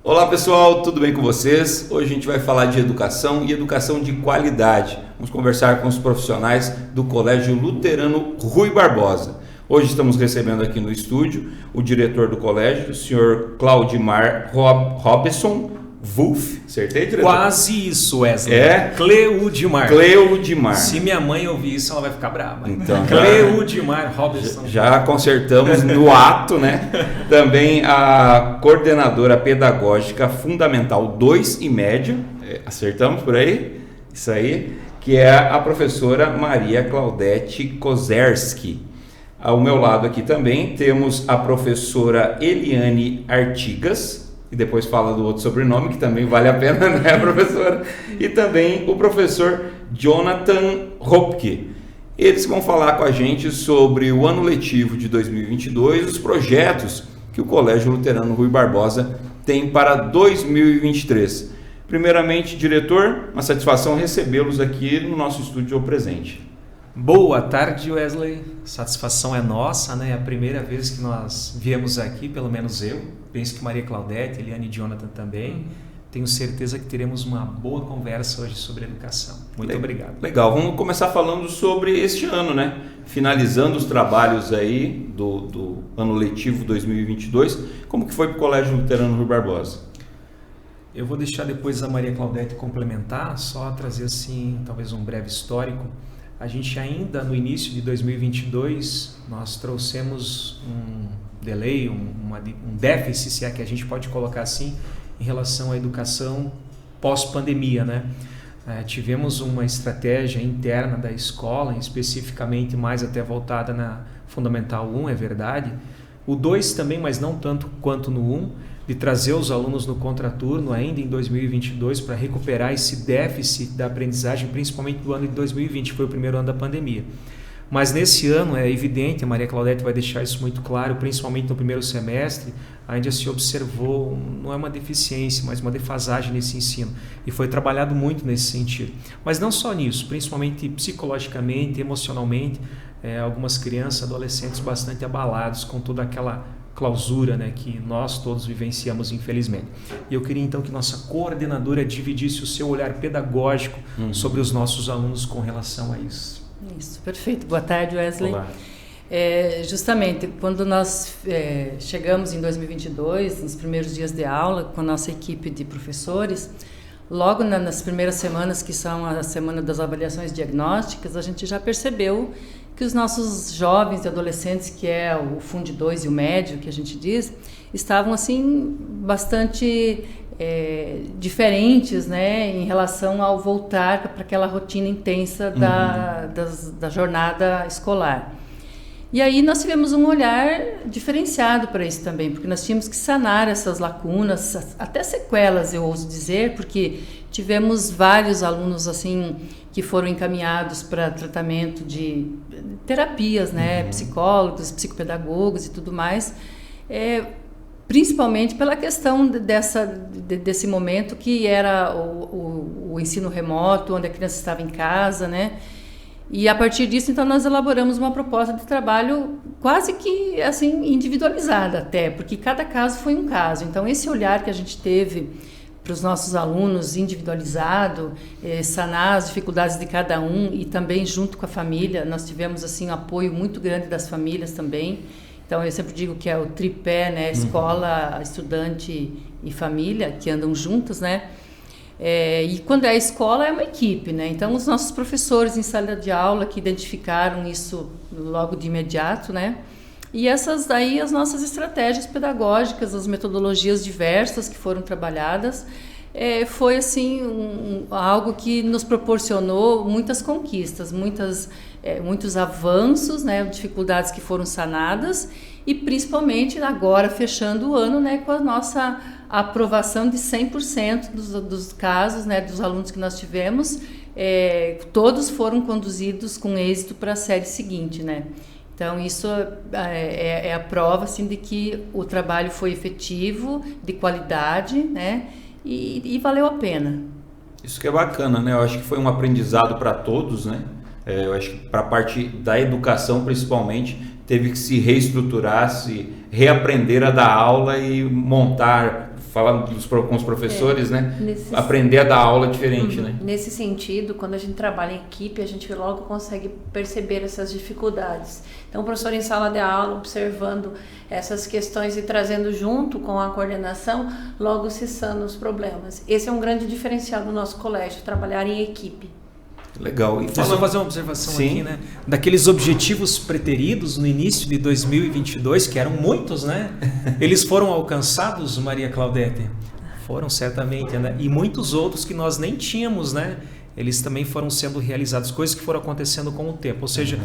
Olá pessoal, tudo bem com vocês? Hoje a gente vai falar de educação e educação de qualidade. Vamos conversar com os profissionais do Colégio Luterano Rui Barbosa. Hoje estamos recebendo aqui no estúdio o diretor do colégio, o senhor Claudimar Robson Wolff. Acertei, diretor? Quase isso, Wesley. Cleudimar. Se minha mãe ouvir isso, ela vai ficar brava. Então, Cleudimar Robson. Já consertamos no ato, né? Também a coordenadora pedagógica fundamental 2 e média. Acertamos por aí? Isso aí. Que é a professora Maria Claudete Kozerski. Ao meu lado aqui também temos a professora Eliane Artigas. E depois fala do outro sobrenome, que também vale a pena, né, professora? E também o professor Jonathan Hopke. Eles vão falar com a gente sobre o ano letivo de 2022, os projetos que o Colégio Luterano Rui Barbosa tem para 2023. Primeiramente, diretor, uma satisfação recebê-los aqui no nosso estúdio presente. Boa tarde, Wesley. Satisfação é nossa, né? É a primeira vez que nós viemos aqui, pelo menos eu. Penso que Maria Claudete, Eliane e Jonathan também. Tenho certeza que teremos uma boa conversa hoje sobre educação. Muito obrigado. Legal, vamos começar falando sobre este ano, né? Finalizando os trabalhos aí do ano letivo 2022. Como que foi para o Colégio Luterano Rui Barbosa? Eu vou deixar depois a Maria Claudete complementar, só trazer assim, talvez um breve histórico. A gente ainda no início de 2022, nós trouxemos um delay, um déficit, se é que a gente pode colocar assim, em relação à educação pós-pandemia, né? Tivemos uma estratégia interna da escola, especificamente mais até voltada na Fundamental 1, é verdade. O 2 também, mas não tanto quanto no 1, de trazer os alunos no contraturno ainda em 2022 para recuperar esse déficit da aprendizagem, principalmente do ano de 2020, que foi o primeiro ano da pandemia. Mas nesse ano é evidente, a Maria Claudete vai deixar isso muito claro, principalmente no primeiro semestre, ainda se observou, não é uma deficiência, mas uma defasagem nesse ensino. E foi trabalhado muito nesse sentido. Mas não só nisso, principalmente psicologicamente, emocionalmente, algumas crianças, adolescentes bastante abalados com toda aquela clausura, né, que nós todos vivenciamos, infelizmente. E eu queria então que nossa coordenadora dividisse o seu olhar pedagógico sobre os nossos alunos com relação a isso. Isso, perfeito. Boa tarde, Wesley. Olá. Justamente, quando nós chegamos em 2022, nos primeiros dias de aula, com a nossa equipe de professores, logo nas primeiras semanas, que são a semana das avaliações diagnósticas, a gente já percebeu que os nossos jovens e adolescentes, que é o Fundo 2 e o médio, que a gente diz, estavam assim bastante diferentes, né, em relação ao voltar para aquela rotina intensa da jornada escolar. E aí nós tivemos um olhar diferenciado para isso também, porque nós tínhamos que sanar essas lacunas, até sequelas, eu ouso dizer, porque tivemos vários alunos assim que foram encaminhados para tratamento de terapias, né, psicólogos, psicopedagogos e tudo mais, principalmente pela questão desse momento que era o ensino remoto, onde a criança estava em casa, né? E a partir disso, então, nós elaboramos uma proposta de trabalho quase que assim individualizada até, porque cada caso foi um caso. Então, esse olhar que a gente teve para os nossos alunos individualizado, sanar as dificuldades de cada um e também junto com a família, nós tivemos assim um apoio muito grande das famílias também. Então, eu sempre digo que é o tripé, né? Escola, estudante e família, que andam juntos, né? E quando é a escola, é uma equipe, né? Então, os nossos professores em sala de aula que identificaram isso logo de imediato, né? E essas daí, as nossas estratégias pedagógicas, as metodologias diversas que foram trabalhadas, foi assim algo que nos proporcionou muitas conquistas, muitos avanços, né, dificuldades que foram sanadas e principalmente agora fechando o ano, né, com a nossa aprovação de 100% dos casos, né, dos alunos que nós tivemos, todos foram conduzidos com êxito para a série seguinte, né? Então, isso é a prova assim, de que o trabalho foi efetivo, de qualidade, né? E valeu a pena. Isso que é bacana, né? Eu acho que foi um aprendizado para todos, né? Eu acho que para a parte da educação, principalmente, teve que se reestruturar, se reaprender a dar aula e montar falar com os professores, né? Aprender a dar aula diferente, né? Nesse sentido, quando a gente trabalha em equipe, a gente logo consegue perceber essas dificuldades. Então, o professor em sala de aula, observando essas questões e trazendo junto com a coordenação, logo se sanam os problemas. Esse é um grande diferencial do nosso colégio, trabalhar em equipe. Legal. E deixa eu fazer uma observação aqui, né? Daqueles objetivos preteridos no início de 2022, que eram muitos, né? Eles foram alcançados, Maria Claudete? Foram, certamente, né? E muitos outros que nós nem tínhamos, né? Eles também foram sendo realizados, coisas que foram acontecendo com o tempo. Ou seja,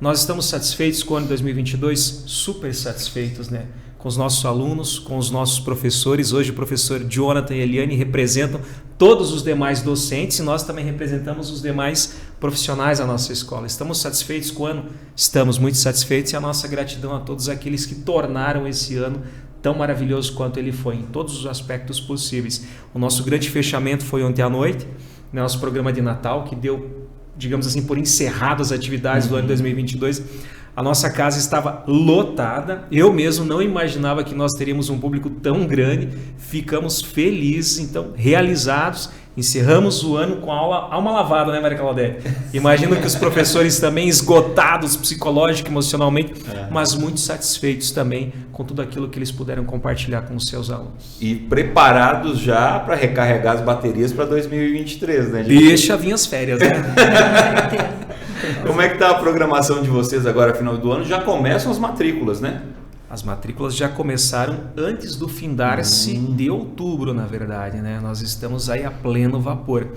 nós estamos satisfeitos com o ano de 2022? Super satisfeitos, né? Com os nossos alunos, com os nossos professores. Hoje o professor Jonathan e Eliane representam todos os demais docentes e nós também representamos os demais profissionais da nossa escola. Estamos satisfeitos com o ano? Estamos muito satisfeitos, e a nossa gratidão a todos aqueles que tornaram esse ano tão maravilhoso quanto ele foi, em todos os aspectos possíveis. O nosso grande fechamento foi ontem à noite, nosso programa de Natal, que deu, digamos assim, por encerrado as atividades do ano de 2022. A nossa casa estava lotada. Eu mesmo não imaginava que nós teríamos um público tão grande. Ficamos felizes, então, realizados. Encerramos o ano com a alma lavada, né, Maria Claudete? Imagino que os professores também esgotados psicológico, emocionalmente, mas muito satisfeitos também com tudo aquilo que eles puderam compartilhar com os seus alunos. E preparados já para recarregar as baterias para 2023, né? Deixa vir as férias, né? Como é que está a programação de vocês agora, final do ano? Já começam as matrículas, né? As matrículas já começaram antes do findar-se de outubro, na verdade, né? Nós estamos aí a pleno vapor.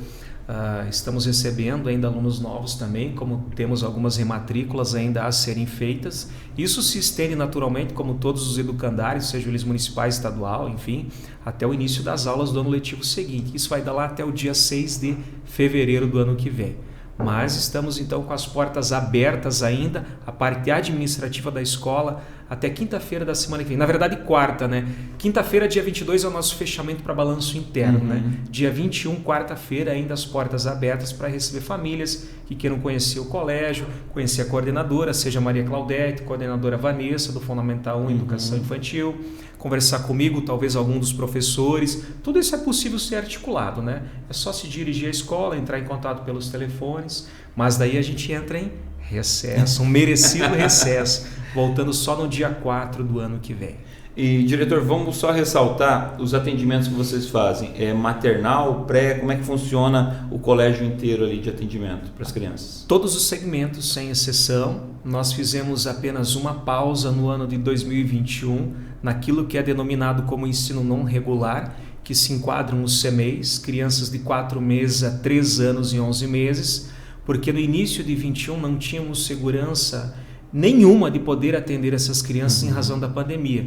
Estamos recebendo ainda alunos novos também, como temos algumas rematrículas ainda a serem feitas. Isso se estende naturalmente, como todos os educandários, sejam eles municipais, estadual, enfim, até o início das aulas do ano letivo seguinte. Isso vai dar lá até o dia 6 de fevereiro do ano que vem. Mas estamos então com as portas abertas ainda, a parte administrativa da escola, até quinta-feira da semana que vem. Na verdade, quarta, né? Quinta-feira, dia 22, é o nosso fechamento para balanço interno, né? Dia 21, quarta-feira, ainda as portas abertas para receber famílias que queiram conhecer o colégio, conhecer a coordenadora, seja Maria Claudete, coordenadora Vanessa, do Fundamental 1 Educação Infantil, conversar comigo, talvez algum dos professores. Tudo isso é possível ser articulado, né? É só se dirigir à escola, entrar em contato pelos telefones, mas daí a gente entra em recesso, um merecido recesso, voltando só no dia 4 do ano que vem. E, diretor, vamos só ressaltar os atendimentos que vocês fazem. É maternal, pré, como é que funciona o colégio inteiro ali de atendimento para as crianças? Todos os segmentos, sem exceção. Nós fizemos apenas uma pausa no ano de 2021, naquilo que é denominado como ensino não regular, que se enquadram os CMEIs, crianças de 4 meses a 3 anos e 11 meses, porque no início de 21 não tínhamos segurança nenhuma de poder atender essas crianças em razão da pandemia.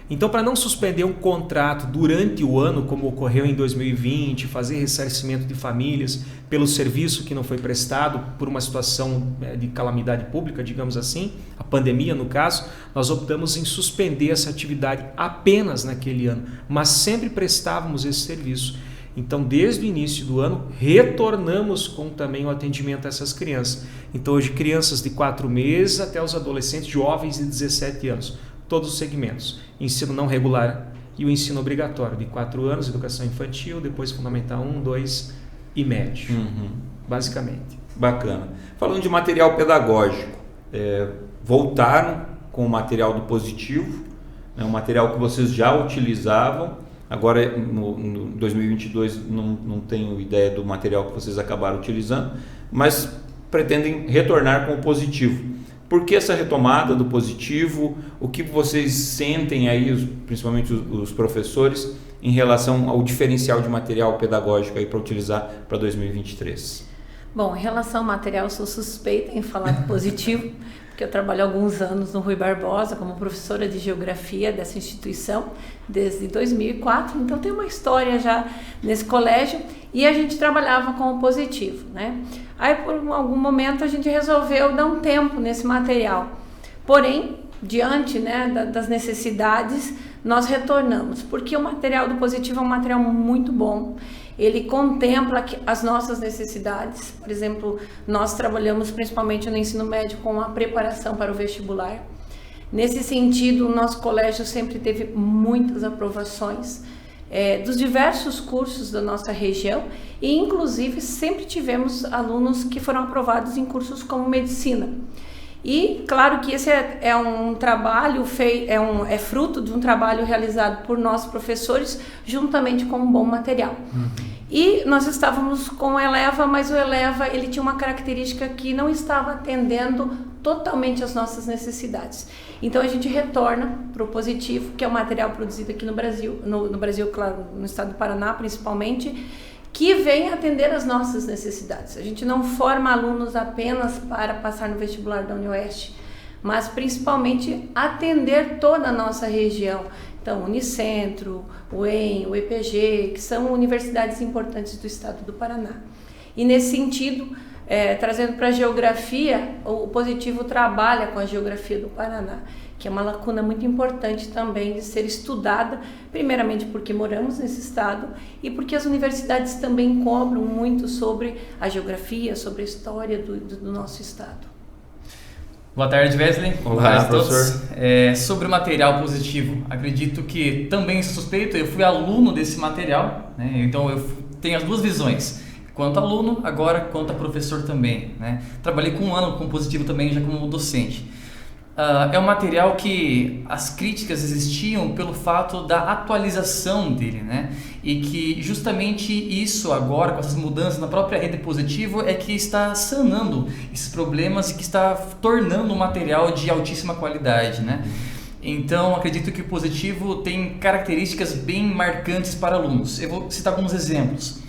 Então, para não suspender um contrato durante o ano, como ocorreu em 2020, fazer ressarcimento de famílias pelo serviço que não foi prestado por uma situação de calamidade pública, digamos assim, a pandemia no caso, nós optamos em suspender essa atividade apenas naquele ano, mas sempre prestávamos esse serviço. Então, desde o início do ano, retornamos com também o atendimento a essas crianças. Então, hoje, crianças de 4 meses até os adolescentes jovens de 17 anos. Todos os segmentos, ensino não regular e o ensino obrigatório, de 4 anos, educação infantil, depois fundamental 1, 2 e médio, basicamente. Bacana. Falando de material pedagógico, voltaram com o material do Positivo, né, um material que vocês já utilizavam, agora no 2022 não tenho ideia do material que vocês acabaram utilizando, mas pretendem retornar com o Positivo. Por que essa retomada do Positivo? O que vocês sentem aí, principalmente os professores, em relação ao diferencial de material pedagógico aí para utilizar para 2023? Bom, em relação ao material, eu sou suspeita em falar do Positivo, porque eu trabalho há alguns anos no Rui Barbosa como professora de geografia dessa instituição, desde 2004, então tem uma história já nesse colégio, e a gente trabalhava com o Positivo, né? Aí, por algum momento, a gente resolveu dar um tempo nesse material. Porém, diante, né, das necessidades, nós retornamos, porque o material do Positivo é um material muito bom. Ele contempla as nossas necessidades. Por exemplo, nós trabalhamos principalmente no ensino médio com a preparação para o vestibular. Nesse sentido, o nosso colégio sempre teve muitas aprovações. dos diversos cursos da nossa região e, inclusive, sempre tivemos alunos que foram aprovados em cursos como medicina. E, claro que esse é um trabalho é fruto de um trabalho realizado por nós professores, juntamente com um bom material. E nós estávamos com o Eleva, mas o Eleva ele tinha uma característica que não estava atendendo totalmente às nossas necessidades. Então a gente retorna para o Positivo, que é o material produzido aqui no Brasil, no Brasil, claro, no estado do Paraná principalmente, que vem atender às nossas necessidades. A gente não forma alunos apenas para passar no vestibular da UniOeste, mas principalmente atender toda a nossa região. Então, Unicentro, o UEM, o EPG, que são universidades importantes do estado do Paraná. E nesse sentido, trazendo para a geografia, o Positivo trabalha com a geografia do Paraná, que é uma lacuna muito importante também de ser estudada, primeiramente porque moramos nesse estado e porque as universidades também cobram muito sobre a geografia, sobre a história do nosso estado. Boa tarde, Wesley. Olá, professor. Sobre o material positivo, acredito que também sou suspeito, eu fui aluno desse material, né? Então eu tenho as duas visões, quanto aluno, agora quanto professor também, né? Trabalhei com um ano com positivo também, já como docente. É um material que as críticas existiam pelo fato da atualização dele, né? E que justamente isso agora, com essas mudanças na própria rede Positivo, é que está sanando esses problemas e que está tornando um material de altíssima qualidade, né? Então, acredito que o Positivo tem características bem marcantes para alunos. Eu vou citar alguns exemplos.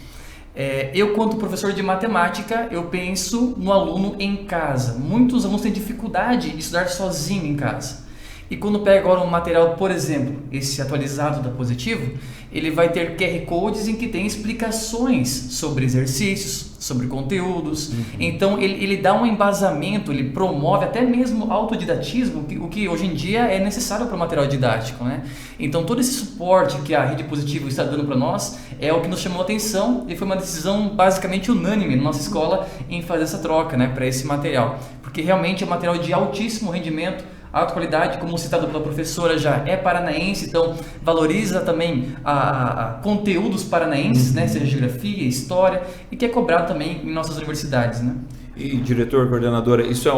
Eu, quanto professor de matemática, eu penso no aluno em casa. Muitos alunos têm dificuldade de estudar sozinho em casa. E quando pega agora um material, por exemplo, esse atualizado da Positivo, ele vai ter QR Codes em que tem explicações sobre exercícios, sobre conteúdos. Então, ele dá um embasamento, ele promove até mesmo autodidatismo, o que hoje em dia é necessário para o material didático, né? Então, todo esse suporte que a Rede Positivo está dando para nós é o que nos chamou a atenção e foi uma decisão basicamente unânime na nossa escola em fazer essa troca, né, para esse material. Porque realmente é um material de altíssimo rendimento, alta qualidade, como citado pela professora, já é paranaense, então valoriza também a conteúdos paranaenses, né, seja geografia, história, e que é cobrado também em nossas universidades, né? E diretor, coordenadora, isso é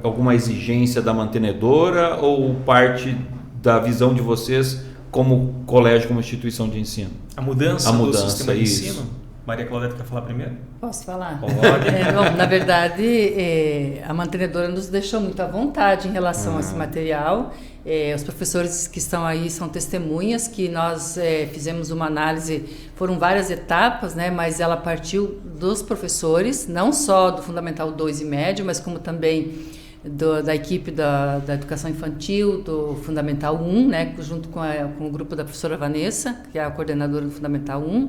alguma exigência da mantenedora ou parte da visão de vocês como colégio, como instituição de ensino? A mudança do sistema de ensino? Maria Claudete quer falar primeiro? Posso falar? Pode. Bom, na verdade, a mantenedora nos deixou muito à vontade em relação a esse material. Os professores que estão aí são testemunhas que nós fizemos uma análise, foram várias etapas, né, mas ela partiu dos professores, não só do Fundamental 2 e Médio, mas como também da equipe da Educação Infantil, do Fundamental 1, né, junto com o grupo da professora Vanessa, que é a coordenadora do Fundamental 1.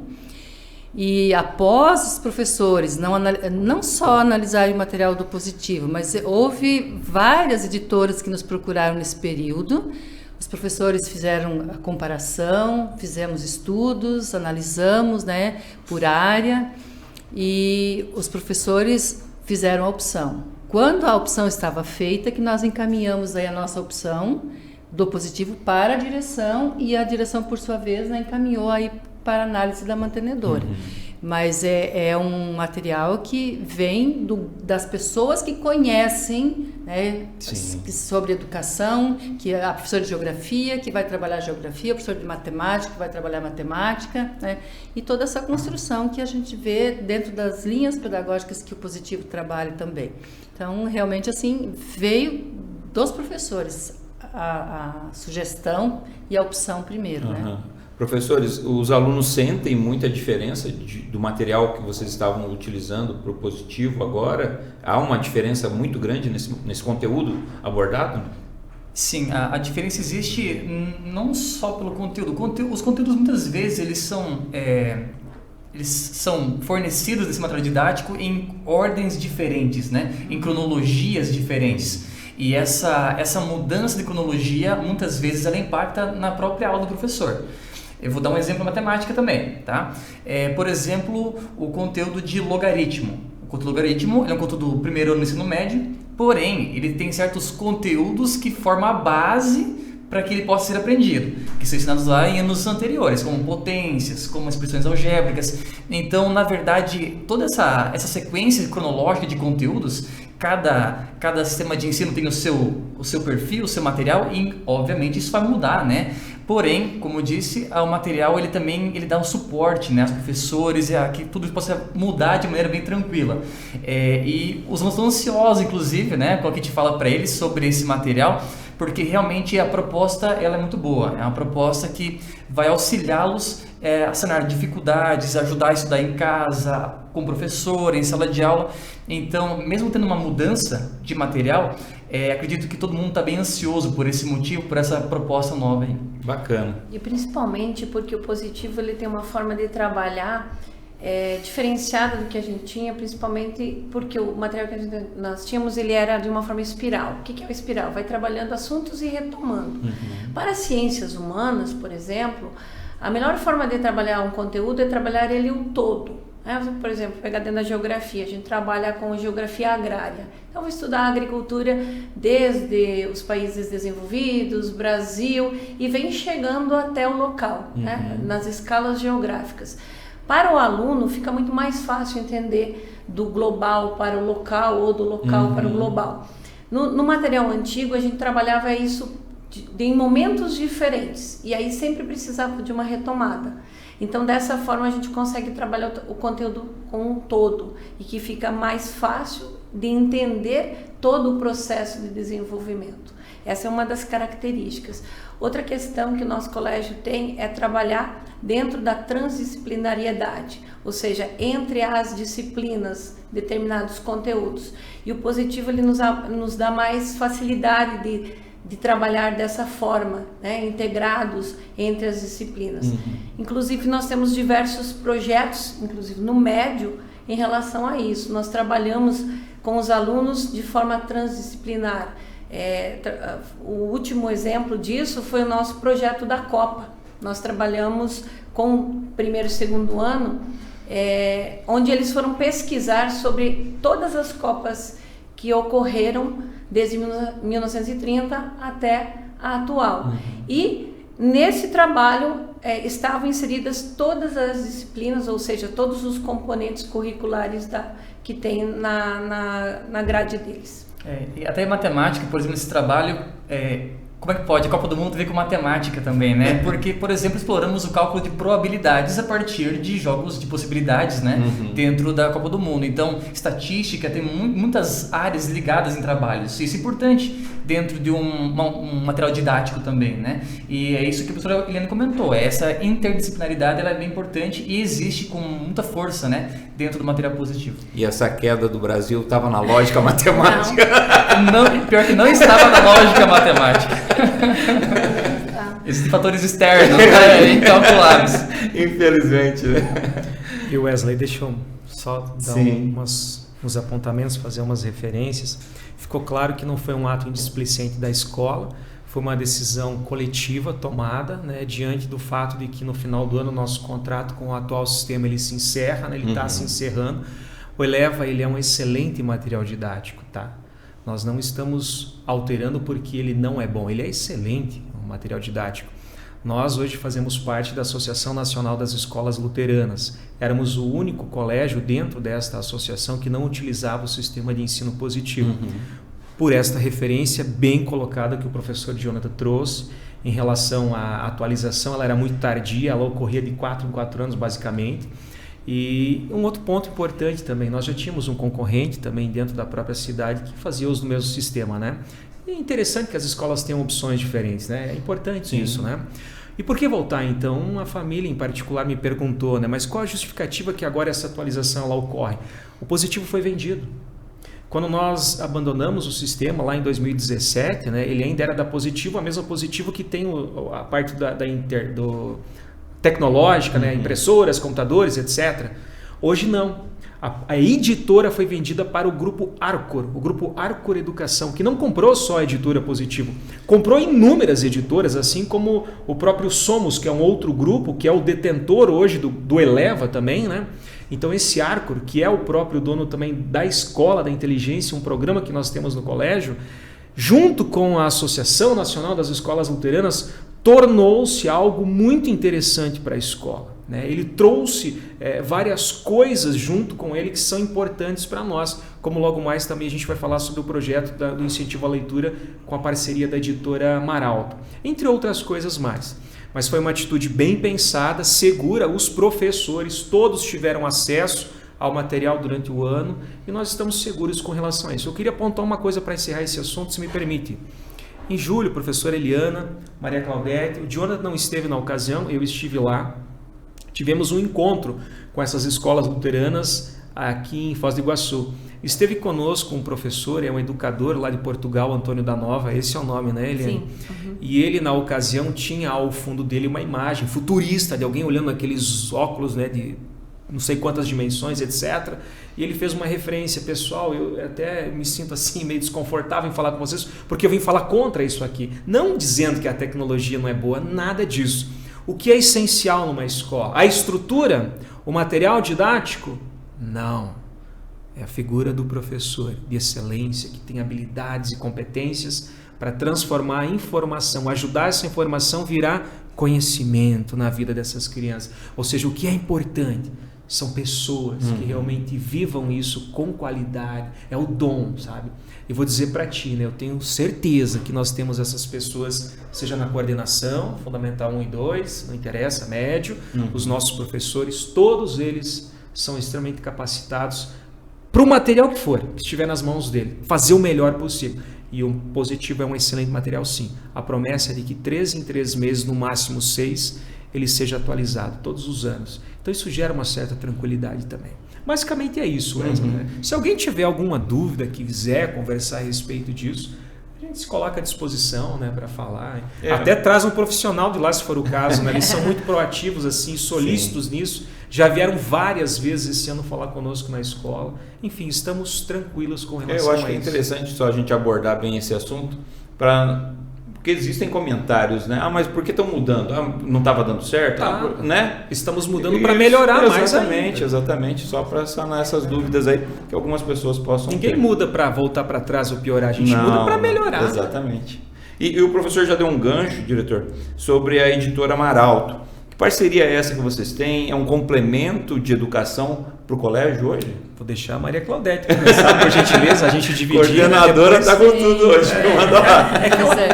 E após os professores não só analisarem o material do Positivo, mas houve várias editoras que nos procuraram nesse período. Os professores fizeram a comparação, fizemos estudos, analisamos, né, por área, e os professores fizeram a opção. Quando a opção estava feita, que nós encaminhamos aí a nossa opção do Positivo para a direção, e a direção, por sua vez, né, encaminhou aí para análise da mantenedora. Mas é um material que vem das pessoas que conhecem, né, sobre educação, que é a professora de geografia, que vai trabalhar geografia, a professora de matemática, que vai trabalhar matemática, né, e toda essa construção que a gente vê dentro das linhas pedagógicas que o Positivo trabalha também. Então, realmente, assim, veio dos professores a sugestão e a opção primeiro, né? Professores, os alunos sentem muita diferença do material que vocês estavam utilizando para o Positivo agora? Há uma diferença muito grande nesse conteúdo abordado? Sim, a diferença existe não só pelo conteúdo. Os conteúdos muitas vezes eles são fornecidos desse material didático em ordens diferentes, né? Em cronologias diferentes. E essa mudança de cronologia muitas vezes ela impacta na própria aula do professor. Eu vou dar um exemplo de matemática também, tá? Por exemplo, o conteúdo de logaritmo. O conteúdo de logaritmo é um conteúdo do primeiro ano do ensino médio, porém, ele tem certos conteúdos que formam a base para que ele possa ser aprendido, que são ensinados lá em anos anteriores, como potências, como expressões algébricas. Então, na verdade, toda essa sequência cronológica de conteúdos, cada sistema de ensino tem o seu perfil, o seu material, e obviamente isso vai mudar, né? Porém, como eu disse, o material ele dá um suporte, né, aos professores, que tudo possa mudar de maneira bem tranquila. E os alunos estão ansiosos, inclusive, né, quando a gente fala para eles sobre esse material, porque realmente a proposta ela é muito boa. É uma proposta que vai auxiliá-los a sanar dificuldades, ajudar a estudar em casa, com o professor, em sala de aula. Então, mesmo tendo uma mudança de material, acredito que todo mundo está bem ansioso por esse motivo, por essa proposta nova aí. Bacana. E principalmente porque o positivo ele tem uma forma de trabalhar diferenciada do que a gente tinha, principalmente porque o material que nós tínhamos ele era de uma forma espiral. O que é o espiral? Vai trabalhando assuntos e retomando. Para as ciências humanas, por exemplo, a melhor forma de trabalhar um conteúdo é trabalhar ele o todo. Por exemplo, pegar dentro da geografia, a gente trabalha com geografia agrária. Então, vou estudar a agricultura desde os países desenvolvidos, Brasil, e vem chegando até o local, né, nas escalas geográficas. Para o aluno, fica muito mais fácil entender do global para o local ou do local para o global. No material antigo, a gente trabalhava isso em momentos diferentes, e aí sempre precisava de uma retomada. Então, dessa forma, a gente consegue trabalhar o conteúdo como um todo e que fica mais fácil de entender todo o processo de desenvolvimento. Essa é uma das características. Outra questão que o nosso colégio tem é trabalhar dentro da transdisciplinariedade, ou seja, entre as disciplinas, determinados conteúdos. E o positivo ele nos dá mais facilidade de trabalhar dessa forma, né, integrados entre as disciplinas. Inclusive, nós temos diversos projetos, inclusive no médio, em relação a isso. Nós trabalhamos com os alunos de forma transdisciplinar. O último exemplo disso foi o nosso projeto da Copa. Nós trabalhamos com o primeiro e segundo ano, onde eles foram pesquisar sobre todas as Copas que ocorreram desde 1930 até a atual. E nesse trabalho estavam inseridas todas as disciplinas, ou seja, todos os componentes curriculares que tem na grade deles. E até matemática, por exemplo, esse trabalho, como é que pode? A Copa do Mundo tem a ver com matemática também, né? Porque, por exemplo, exploramos o cálculo de probabilidades a partir de jogos de possibilidades, né? Dentro da Copa do Mundo. Então, estatística tem muitas áreas ligadas em trabalhos. Isso é importante dentro de um material didático também, né? E é isso que a professora Eliane comentou. Essa interdisciplinaridade ela é bem importante e existe com muita força, né? Dentro do material positivo. E essa queda do Brasil estava na lógica matemática? Não, pior que não estava na lógica matemática. Existem fatores externos, né, incalculáveis. Infelizmente, né? E Wesley, deixa eu só dar uns apontamentos, fazer umas referências. Ficou claro que não foi um ato indisplicente da escola, foi uma decisão coletiva tomada, né, diante do fato de que no final do ano o nosso contrato com o atual sistema ele se encerra, né, ele está se encerrando. O Eleva ele é um excelente material didático, tá? Nós não estamos alterando porque ele não é bom, ele é excelente, um material didático. Nós hoje fazemos parte da Associação Nacional das Escolas Luteranas. Éramos o único colégio dentro desta associação que não utilizava o sistema de ensino positivo. Por esta referência bem colocada que o professor Jonathan trouxe em relação à atualização, ela era muito tardia, ela ocorria de 4 em 4 anos basicamente. E um outro ponto importante também, nós já tínhamos um concorrente também dentro da própria cidade que fazia uso do mesmo sistema, né? E é interessante que as escolas tenham opções diferentes, né? É importante isso, né? E por que voltar então? A família em particular me perguntou, né? Mas qual a justificativa que agora essa atualização ela ocorre? O positivo foi vendido. Quando nós abandonamos o sistema lá em 2017, né? Ele ainda era da Positivo, a mesma Positivo que tem a parte do tecnológica, né? Impressoras, computadores, etc. Hoje não. A editora foi vendida para o Grupo Arcor, o Grupo Arcor Educação, que não comprou só a editora Positivo, comprou inúmeras editoras, assim como o próprio Somos, que é um outro grupo, que é o detentor hoje do Eleva também, né? Então esse Arcor, que é o próprio dono também da Escola da Inteligência, um programa que nós temos no colégio, junto com a Associação Nacional das Escolas Luteranas, tornou-se algo muito interessante para a escola. Né? Ele trouxe várias coisas junto com ele que são importantes para nós, como logo mais também a gente vai falar sobre o projeto do incentivo à leitura com a parceria da editora Maralto, entre outras coisas mais. Mas foi uma atitude bem pensada, segura, os professores todos tiveram acesso ao material durante o ano e nós estamos seguros com relação a isso. Eu queria apontar uma coisa para encerrar esse assunto, se me permite. Em julho, a professora Eliana, Maria Claudete, o Jonathan não esteve na ocasião, eu estive lá. Tivemos um encontro com essas escolas luteranas aqui em Foz do Iguaçu. Esteve conosco um professor, é um educador lá de Portugal, Antônio da Nova, esse é o nome, né, Eliane? Sim. Uhum. E ele, na ocasião, tinha ao fundo dele uma imagem futurista de alguém olhando aqueles óculos, né, de não sei quantas dimensões, etc. E ele fez uma referência, pessoal, eu até me sinto assim meio desconfortável em falar com vocês, porque eu vim falar contra isso aqui. Não dizendo que a tecnologia não é boa, nada disso. O que é essencial numa escola? A estrutura? O material didático? Não. É a figura do professor de excelência, que tem habilidades e competências para transformar a informação, ajudar essa informação a virar conhecimento na vida dessas crianças. Ou seja, o que é importante são pessoas que realmente vivam isso com qualidade. É o dom, sabe? Eu vou dizer para ti, né? Eu tenho certeza que nós temos essas pessoas, seja na coordenação, Fundamental 1 e 2, não interessa, médio, os nossos professores, todos eles são extremamente capacitados para o material que for, que estiver nas mãos dele, fazer o melhor possível. E o positivo é um excelente material, sim. A promessa é de que 3 em 3 meses, no máximo 6, ele seja atualizado todos os anos. Então isso gera uma certa tranquilidade também. Basicamente é isso, Wesley. Né? Se alguém tiver alguma dúvida, quiser conversar a respeito disso, a gente se coloca à disposição, né, para falar. Até traz um profissional de lá, se for o caso. Né? Eles são muito proativos, assim, solícitos nisso. Já vieram várias vezes esse ano falar conosco na escola. Enfim, estamos tranquilos com relação a isso. Eu acho que é interessante só a gente abordar bem esse assunto, porque existem comentários, né? Ah, mas por que estão mudando? Ah, não estava dando certo? Né? Estamos mudando para melhorar mais ainda. Exatamente, só para sanar essas dúvidas aí, que algumas pessoas possam Ninguém ter. muda para voltar para trás ou piorar, a gente muda para melhorar. Exatamente. E o professor já deu um gancho, diretor, sobre a editora Maralto. Que parceria é essa que vocês têm? É um complemento de educação para o colégio hoje? Vou deixar a Maria Claudete começar, por gentileza, a gente dividir. Coordenadora está com tudo hoje.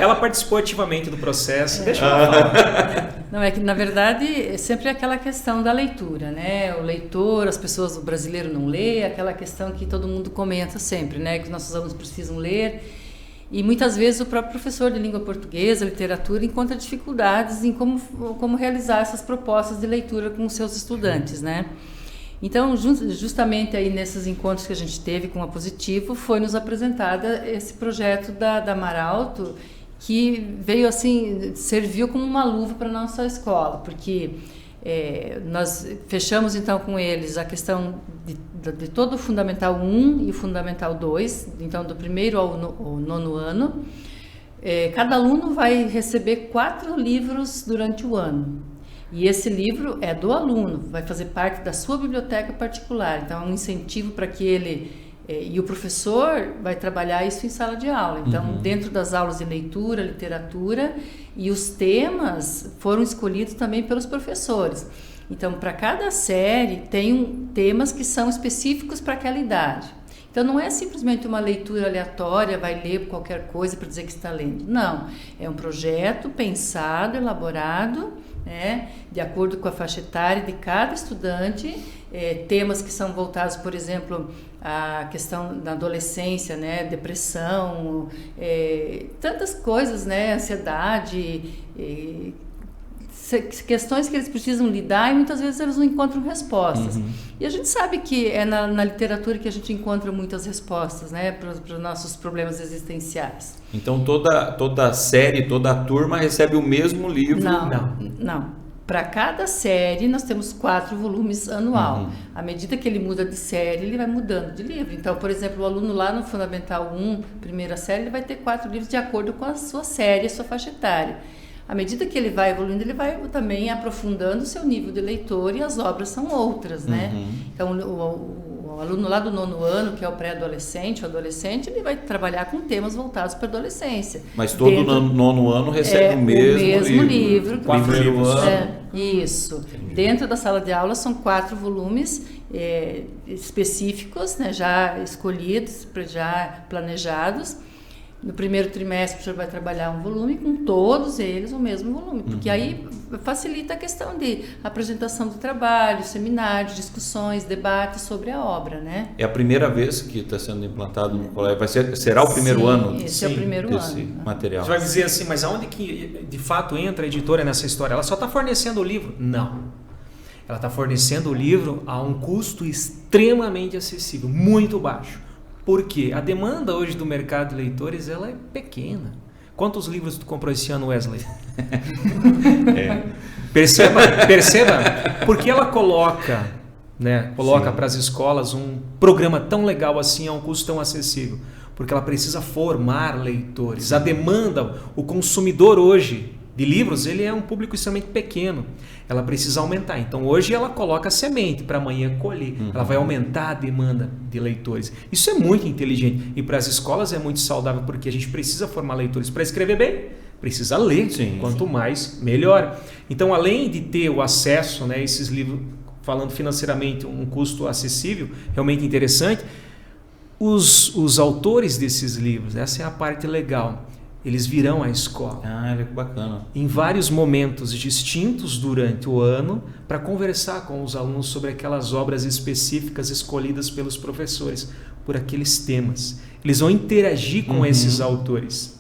Ela participou ativamente do processo. Deixa eu falar. Não, é que na verdade sempre é aquela questão da leitura, né? O leitor, as pessoas, o brasileiro não lê, aquela questão que todo mundo comenta sempre, né? Que os nossos alunos precisam ler. E muitas vezes o próprio professor de língua portuguesa, literatura, encontra dificuldades em como realizar essas propostas de leitura com os seus estudantes, né? Então, justamente aí nesses encontros que a gente teve com a Positivo, foi nos apresentada esse projeto da Maralto, que veio assim, serviu como uma luva para a nossa escola, porque nós fechamos então com eles a questão de todo o Fundamental 1 e o Fundamental 2, então do primeiro ao 9º ano. Cada aluno vai receber 4 livros durante o ano. E esse livro é do aluno, vai fazer parte da sua biblioteca particular. Então é um incentivo para que ele... e o professor vai trabalhar isso em sala de aula. Então, dentro das aulas de leitura, literatura, e os temas foram escolhidos também pelos professores. Então, para cada série, tem temas que são específicos para aquela idade. Então, não é simplesmente uma leitura aleatória, vai ler qualquer coisa para dizer que está lendo. Não, é um projeto pensado, elaborado, né, de acordo com a faixa etária de cada estudante, temas que são voltados, por exemplo, à questão da adolescência, né, depressão, tantas coisas, né, ansiedade, questões que eles precisam lidar e muitas vezes eles não encontram respostas. E a gente sabe que é na literatura que a gente encontra muitas respostas, né, para os nossos problemas existenciais. Então toda série, toda turma recebe o mesmo livro? Não. Para cada série nós temos 4 volumes anual. À medida que ele muda de série, ele vai mudando de livro. Então, por exemplo, o aluno lá no Fundamental 1, primeira série, ele vai ter 4 livros de acordo com a sua série, a sua faixa etária. À medida que ele vai evoluindo, ele vai também aprofundando o seu nível de leitor e as obras são outras, né? Então, aluno lá do 9º ano, que é o pré-adolescente, o adolescente, ele vai trabalhar com temas voltados para a adolescência. Mas todo 9º ano recebe o mesmo livro. 4 livros. Isso. Entendi. Dentro da sala de aula são 4 volumes específicos, né, já escolhidos, já planejados. No primeiro trimestre, o senhor vai trabalhar um volume com todos eles o mesmo volume, porque aí facilita a questão de apresentação do trabalho, seminários, discussões, debates sobre a obra, né? É a primeira vez que está sendo implantado no colégio? será o primeiro ano Esse é o primeiro desse ano. material? Você vai dizer assim, mas aonde que de fato entra a editora nessa história? Ela só está fornecendo o livro? Não. Ela está fornecendo o livro a um custo extremamente acessível, muito baixo. Por quê? A demanda hoje do mercado de leitores ela é pequena. Quantos livros tu comprou esse ano, Wesley? Perceba, porque ela coloca para as escolas um programa tão legal assim a um custo tão acessível. Porque ela precisa formar leitores. A demanda, o consumidor hoje de livros, ele é um público extremamente pequeno. Ela precisa aumentar. Então, hoje ela coloca a semente para amanhã colher. Ela vai aumentar a demanda de leitores. Isso é muito inteligente. E para as escolas é muito saudável, porque a gente precisa formar leitores. Para escrever bem, precisa ler. Quanto mais, melhor. Então, além de ter o acesso, né, a esses livros, falando financeiramente, um custo acessível, realmente interessante, os autores desses livros, essa é a parte legal, eles virão à escola. Que bacana. Em vários momentos distintos durante o ano, para conversar com os alunos sobre aquelas obras específicas escolhidas pelos professores, por aqueles temas. Eles vão interagir com esses autores.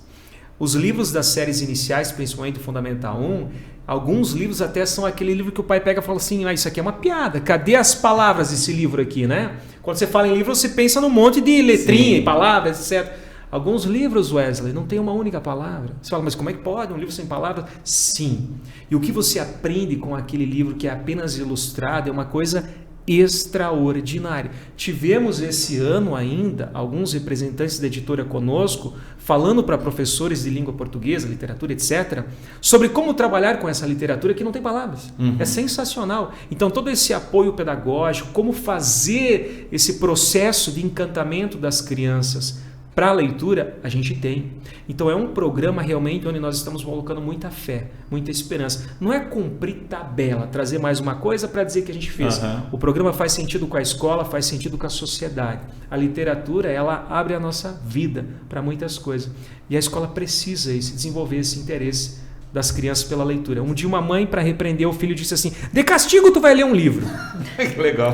Os livros das séries iniciais, principalmente o Fundamental 1, alguns livros até são aquele livro que o pai pega e fala assim, isso aqui é uma piada, cadê as palavras desse livro aqui, né? Quando você fala em livro, você pensa num monte de letrinha e palavras, etc. Alguns livros, Wesley, não tem uma única palavra. Você fala, mas como é que pode um livro sem palavras? Sim. E o que você aprende com aquele livro que é apenas ilustrado é uma coisa extraordinária. Tivemos esse ano ainda alguns representantes da editora conosco falando para professores de língua portuguesa, literatura, etc., sobre como trabalhar com essa literatura que não tem palavras. É sensacional. Então, todo esse apoio pedagógico, como fazer esse processo de encantamento das crianças para a leitura, a gente tem. Então é um programa realmente onde nós estamos colocando muita fé, muita esperança. Não é cumprir tabela, trazer mais uma coisa para dizer que a gente fez. O programa faz sentido com a escola, faz sentido com a sociedade. A literatura, ela abre a nossa vida para muitas coisas. E a escola precisa desenvolver esse interesse das crianças pela leitura. Um dia uma mãe, para repreender o filho, disse assim, de castigo tu vai ler um livro. Que legal.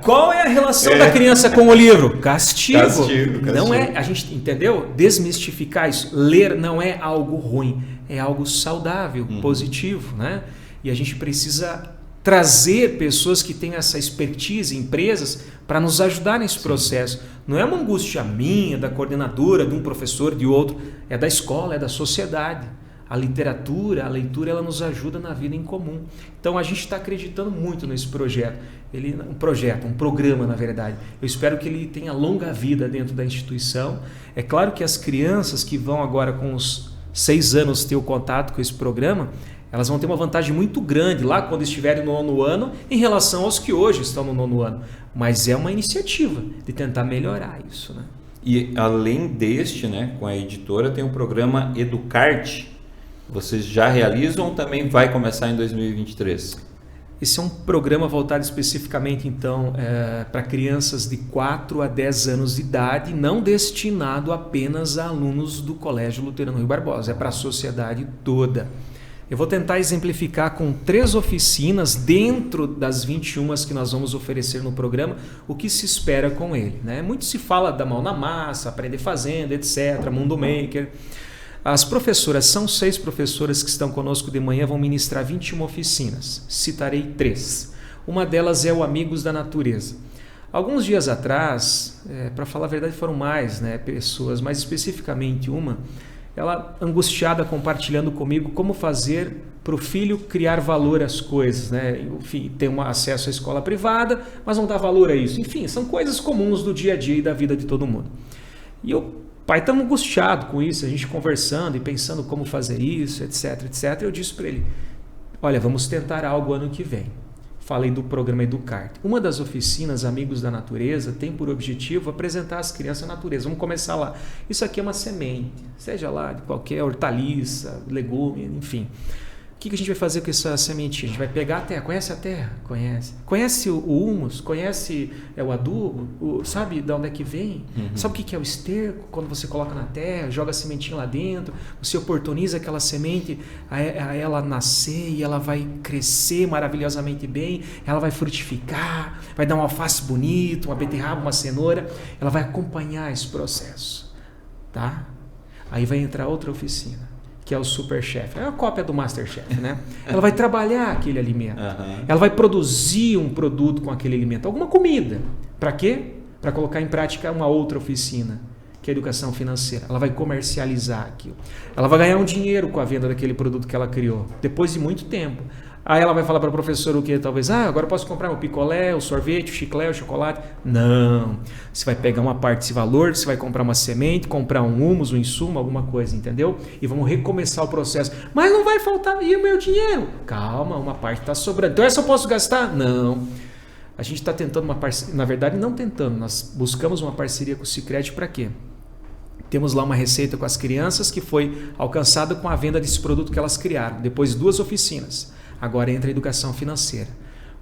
Qual é a relação da criança com o livro? Castigo. Castigo. Não é, a gente entendeu? Desmistificar isso. Ler não é algo ruim, é algo saudável, positivo, né? E a gente precisa trazer pessoas que têm essa expertise, empresas, para nos ajudar nesse processo. Não é uma angústia minha, da coordenadora, de um professor, de outro. É da escola, é da sociedade. A literatura, a leitura, ela nos ajuda na vida em comum. Então, a gente está acreditando muito nesse projeto. Um programa, na verdade. Eu espero que ele tenha longa vida dentro da instituição. É claro que as crianças que vão agora com os 6 anos ter o contato com esse programa, elas vão ter uma vantagem muito grande lá quando estiverem no 9º ano em relação aos que hoje estão no 9º ano. Mas é uma iniciativa de tentar melhorar isso, né? E além deste, né, com a editora, tem o programa Educarte. Vocês já realizam ou também vai começar em 2023? Esse é um programa voltado especificamente, então, para crianças de 4 a 10 anos de idade, não destinado apenas a alunos do Colégio Luterano Rui Barbosa, é para a sociedade toda. Eu vou tentar exemplificar com 3 oficinas dentro das 21 que nós vamos oferecer no programa, o que se espera com ele, né? Muito se fala da mão na massa, aprender fazendo, etc., Mundo Maker. As professoras, são 6 professoras que estão conosco de manhã, vão ministrar 21 oficinas. Citarei 3. Uma delas é o Amigos da Natureza. Alguns dias atrás, para falar a verdade, foram mais, né, pessoas, mais especificamente uma, ela angustiada compartilhando comigo como fazer para o filho criar valor às coisas, né? Enfim, ter um acesso à escola privada, mas não dá valor a isso. Enfim, são coisas comuns do dia a dia e da vida de todo mundo. E eu, pai, estamos angustiados com isso, a gente conversando e pensando como fazer isso, etc, etc. Eu disse para ele, olha, vamos tentar algo ano que vem. falei do programa Educarte. Uma das oficinas Amigos da Natureza tem por objetivo apresentar às crianças a natureza. Vamos começar lá. Isso aqui é uma semente, seja lá de qualquer hortaliça, legume, enfim. O que a gente vai fazer com essa sementinha? A gente vai pegar a terra. Conhece a terra? Conhece. Conhece o humus? Conhece o adubo? Sabe de onde é que vem? Sabe o que é o esterco? Quando você coloca na terra, joga a sementinha lá dentro, você oportuniza aquela semente a ela nascer e ela vai crescer maravilhosamente bem, ela vai frutificar, vai dar um alface bonito, uma beterraba, uma cenoura, ela vai acompanhar esse processo. Tá? Aí vai entrar outra oficina, que é o Superchef. É a cópia do Masterchef, né? Ela vai trabalhar aquele alimento. Ela vai produzir um produto com aquele alimento. Alguma comida. Para quê? Para colocar em prática uma outra oficina, que é a educação financeira. Ela vai comercializar aquilo. Ela vai ganhar um dinheiro com a venda daquele produto que ela criou, depois de muito tempo. Aí ela vai falar para a professora o que? Talvez, agora eu posso comprar o picolé, o sorvete, o chiclete, o chocolate. Não. Você vai pegar uma parte desse valor, você vai comprar uma semente, comprar um humus, um insumo, alguma coisa, entendeu? E vamos recomeçar o processo. Mas não vai faltar, e o meu dinheiro? Calma, uma parte está sobrando. Então essa eu posso gastar? Não. A gente está tentando uma parceria, na verdade não tentando, nós buscamos uma parceria com o Sicredi para quê? Temos lá uma receita com as crianças que foi alcançada com a venda desse produto que elas criaram, depois de 2 oficinas. Agora entra a educação financeira.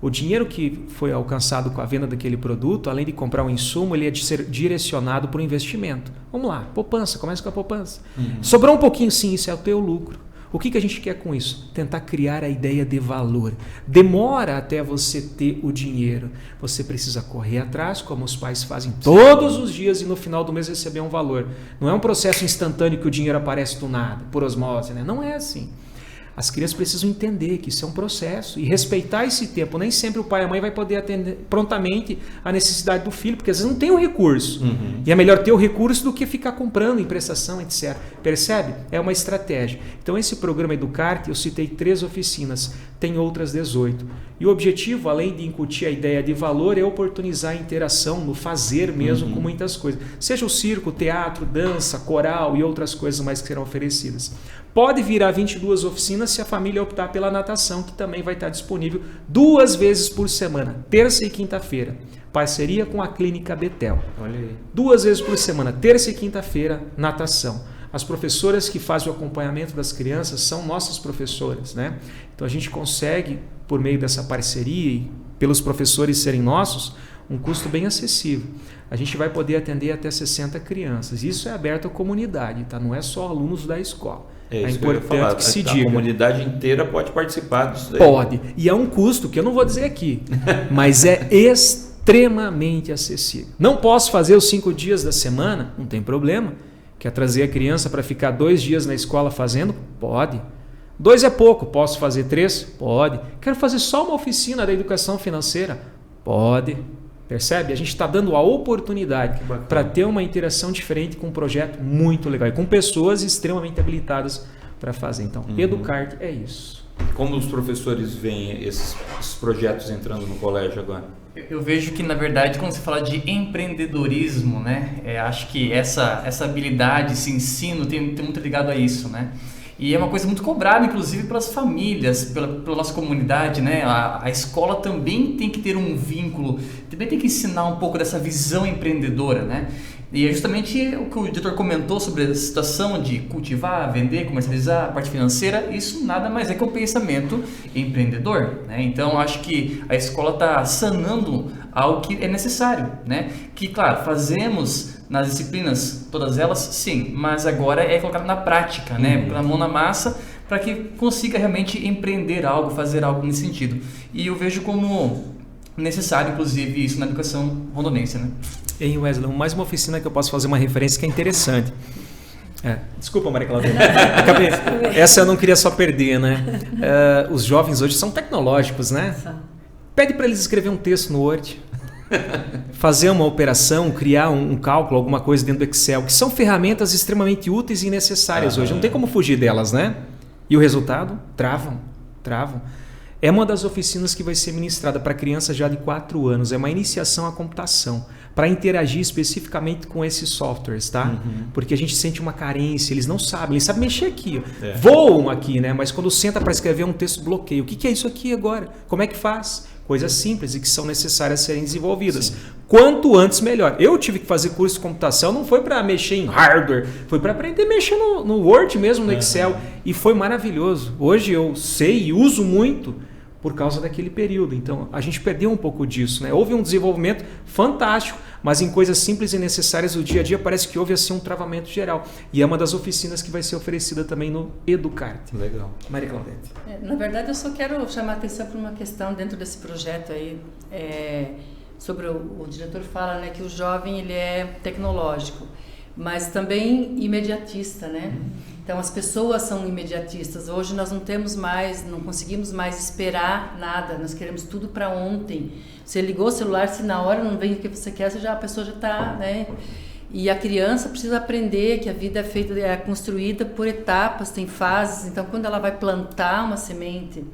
O dinheiro que foi alcançado com a venda daquele produto, além de comprar um insumo, ele é de ser direcionado para o investimento. Vamos lá, poupança, começa com a poupança. Sobrou um pouquinho, sim, isso é o teu lucro. O que a gente quer com isso? Tentar criar a ideia de valor. Demora até você ter o dinheiro. Você precisa correr atrás, como os pais fazem todos os dias, e no final do mês receber um valor. Não é um processo instantâneo que o dinheiro aparece do nada, por osmose, né? Não é assim. As crianças precisam entender que isso é um processo e respeitar esse tempo. Nem sempre o pai e a mãe vai poder atender prontamente a necessidade do filho, porque às vezes não tem o recurso. E é melhor ter o recurso do que ficar comprando em prestação, etc. Percebe? É uma estratégia. Então esse programa Educarte, eu citei 3 oficinas, tem outras 18. E o objetivo, além de incutir a ideia de valor, é oportunizar a interação no fazer mesmo com muitas coisas. Seja o circo, teatro, dança, coral e outras coisas mais que serão oferecidas. Pode virar 22 oficinas se a família optar pela natação, que também vai estar disponível 2 vezes por semana, terça e quinta-feira. Parceria com a Clínica Betel. Olha aí. 2 vezes por semana, terça e quinta-feira, natação. As professoras que fazem o acompanhamento das crianças são nossas professoras, né? Então a gente consegue, por meio dessa parceria e pelos professores serem nossos, um custo bem acessível. A gente vai poder atender até 60 crianças. Isso é aberto à comunidade, tá? Não é só alunos da escola. É importante que se diga. A comunidade inteira pode participar disso daí. Pode. E é um custo que eu não vou dizer aqui, mas é extremamente acessível. Não posso fazer os 5 dias da semana? Não tem problema. Quer trazer a criança para ficar 2 dias na escola fazendo? Pode. 2 é pouco. Posso fazer 3? Pode. Quero fazer só uma oficina da educação financeira? Pode. Percebe? A gente está dando a oportunidade para ter uma interação diferente com um projeto muito legal e com pessoas extremamente habilitadas para fazer. Então, Educarte é isso. Como os professores veem esses projetos entrando no colégio agora? Eu vejo que, na verdade, quando se fala de empreendedorismo, né, acho que essa habilidade, esse ensino tem muito ligado a isso, né? E é uma coisa muito cobrada, inclusive, pelas famílias, pela nossa comunidade, né? A escola também tem que ter um vínculo, também tem que ensinar um pouco dessa visão empreendedora, né? E é justamente o que o diretor comentou sobre a situação de cultivar, vender, comercializar, a parte financeira. Isso nada mais é que o pensamento empreendedor, né? Então, acho que a escola está sanando algo que é necessário, né? Que, claro, fazemos nas disciplinas, todas elas, sim, mas agora é colocar na prática, né? Pôr a mão na massa para que consiga realmente empreender algo, fazer algo nesse sentido. E eu vejo como necessário, inclusive, isso na educação rondonense, né? Em Wesley, mais uma oficina que eu posso fazer uma referência que é interessante. Desculpa, Maria Cláudia. Essa eu não queria só perder, né? Os jovens hoje são tecnológicos, né? Pede para eles escrever um texto no Word, fazer uma operação, criar um cálculo, alguma coisa dentro do Excel, que são ferramentas extremamente úteis e necessárias hoje. Não tem como fugir delas, né? E o resultado? Travam. É uma das oficinas que vai ser ministrada para crianças já de 4 anos. É uma iniciação à computação, para interagir especificamente com esses softwares, tá? Porque a gente sente uma carência, eles não sabem, eles sabem mexer aqui, voam aqui, né? Mas quando senta para escrever um texto, bloqueia. O que é isso aqui agora? Como é que faz? coisas simples e que são necessárias serem desenvolvidas. Sim. Quanto antes, melhor. Eu tive que fazer curso de computação, não foi para mexer em hardware, foi para aprender a mexer no Word mesmo, no Excel, e foi maravilhoso. Hoje eu sei e uso muito por causa daquele período. Então, a gente perdeu um pouco disso, né? Houve um desenvolvimento fantástico, mas em coisas simples e necessárias do dia a dia parece que houve assim um travamento geral. E é uma das oficinas que vai ser oferecida também no Educarte. Legal. Maria Claudete. Na verdade, eu só quero chamar a atenção para uma questão dentro desse projeto aí, sobre o diretor fala, né, que o jovem ele é tecnológico, mas também imediatista, né? Então as pessoas são imediatistas. Hoje nós não conseguimos mais esperar nada, nós queremos tudo para ontem. Você ligou o celular, se na hora não vem o que você quer, a pessoa já está, né? E a criança precisa aprender que a vida é construída por etapas, tem fases. Então quando ela vai plantar uma semente,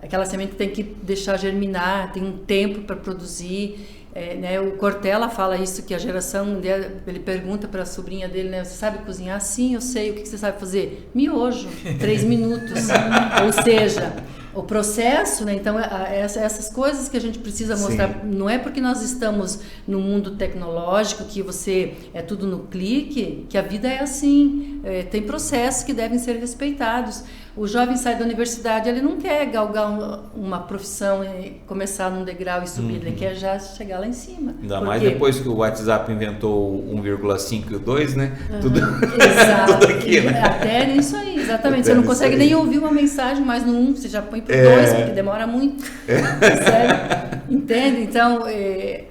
aquela semente tem que deixar germinar, tem um tempo para produzir. Né, o Cortella fala isso, que a geração dele, ele pergunta para a sobrinha dele, né, você sabe cozinhar? Sim, eu sei. O que você sabe fazer? Miojo, 3 minutos. Ou seja, o processo, né, então essas coisas que a gente precisa mostrar. Sim. Não é porque nós estamos no mundo tecnológico que é tudo no clique, que a vida é assim. Tem processos que devem ser respeitados. O jovem sai da universidade, ele não quer galgar uma profissão, começar num degrau e subir, ele quer já chegar lá em cima. Ainda mais depois que o WhatsApp inventou 1,5 e 2, né? Tudo, exato. Tudo aqui, né? Até isso aí, exatamente. Você não consegue nem ouvir uma mensagem mais no 1, você já põe pro 2, porque demora muito. Sério? Entende? Então,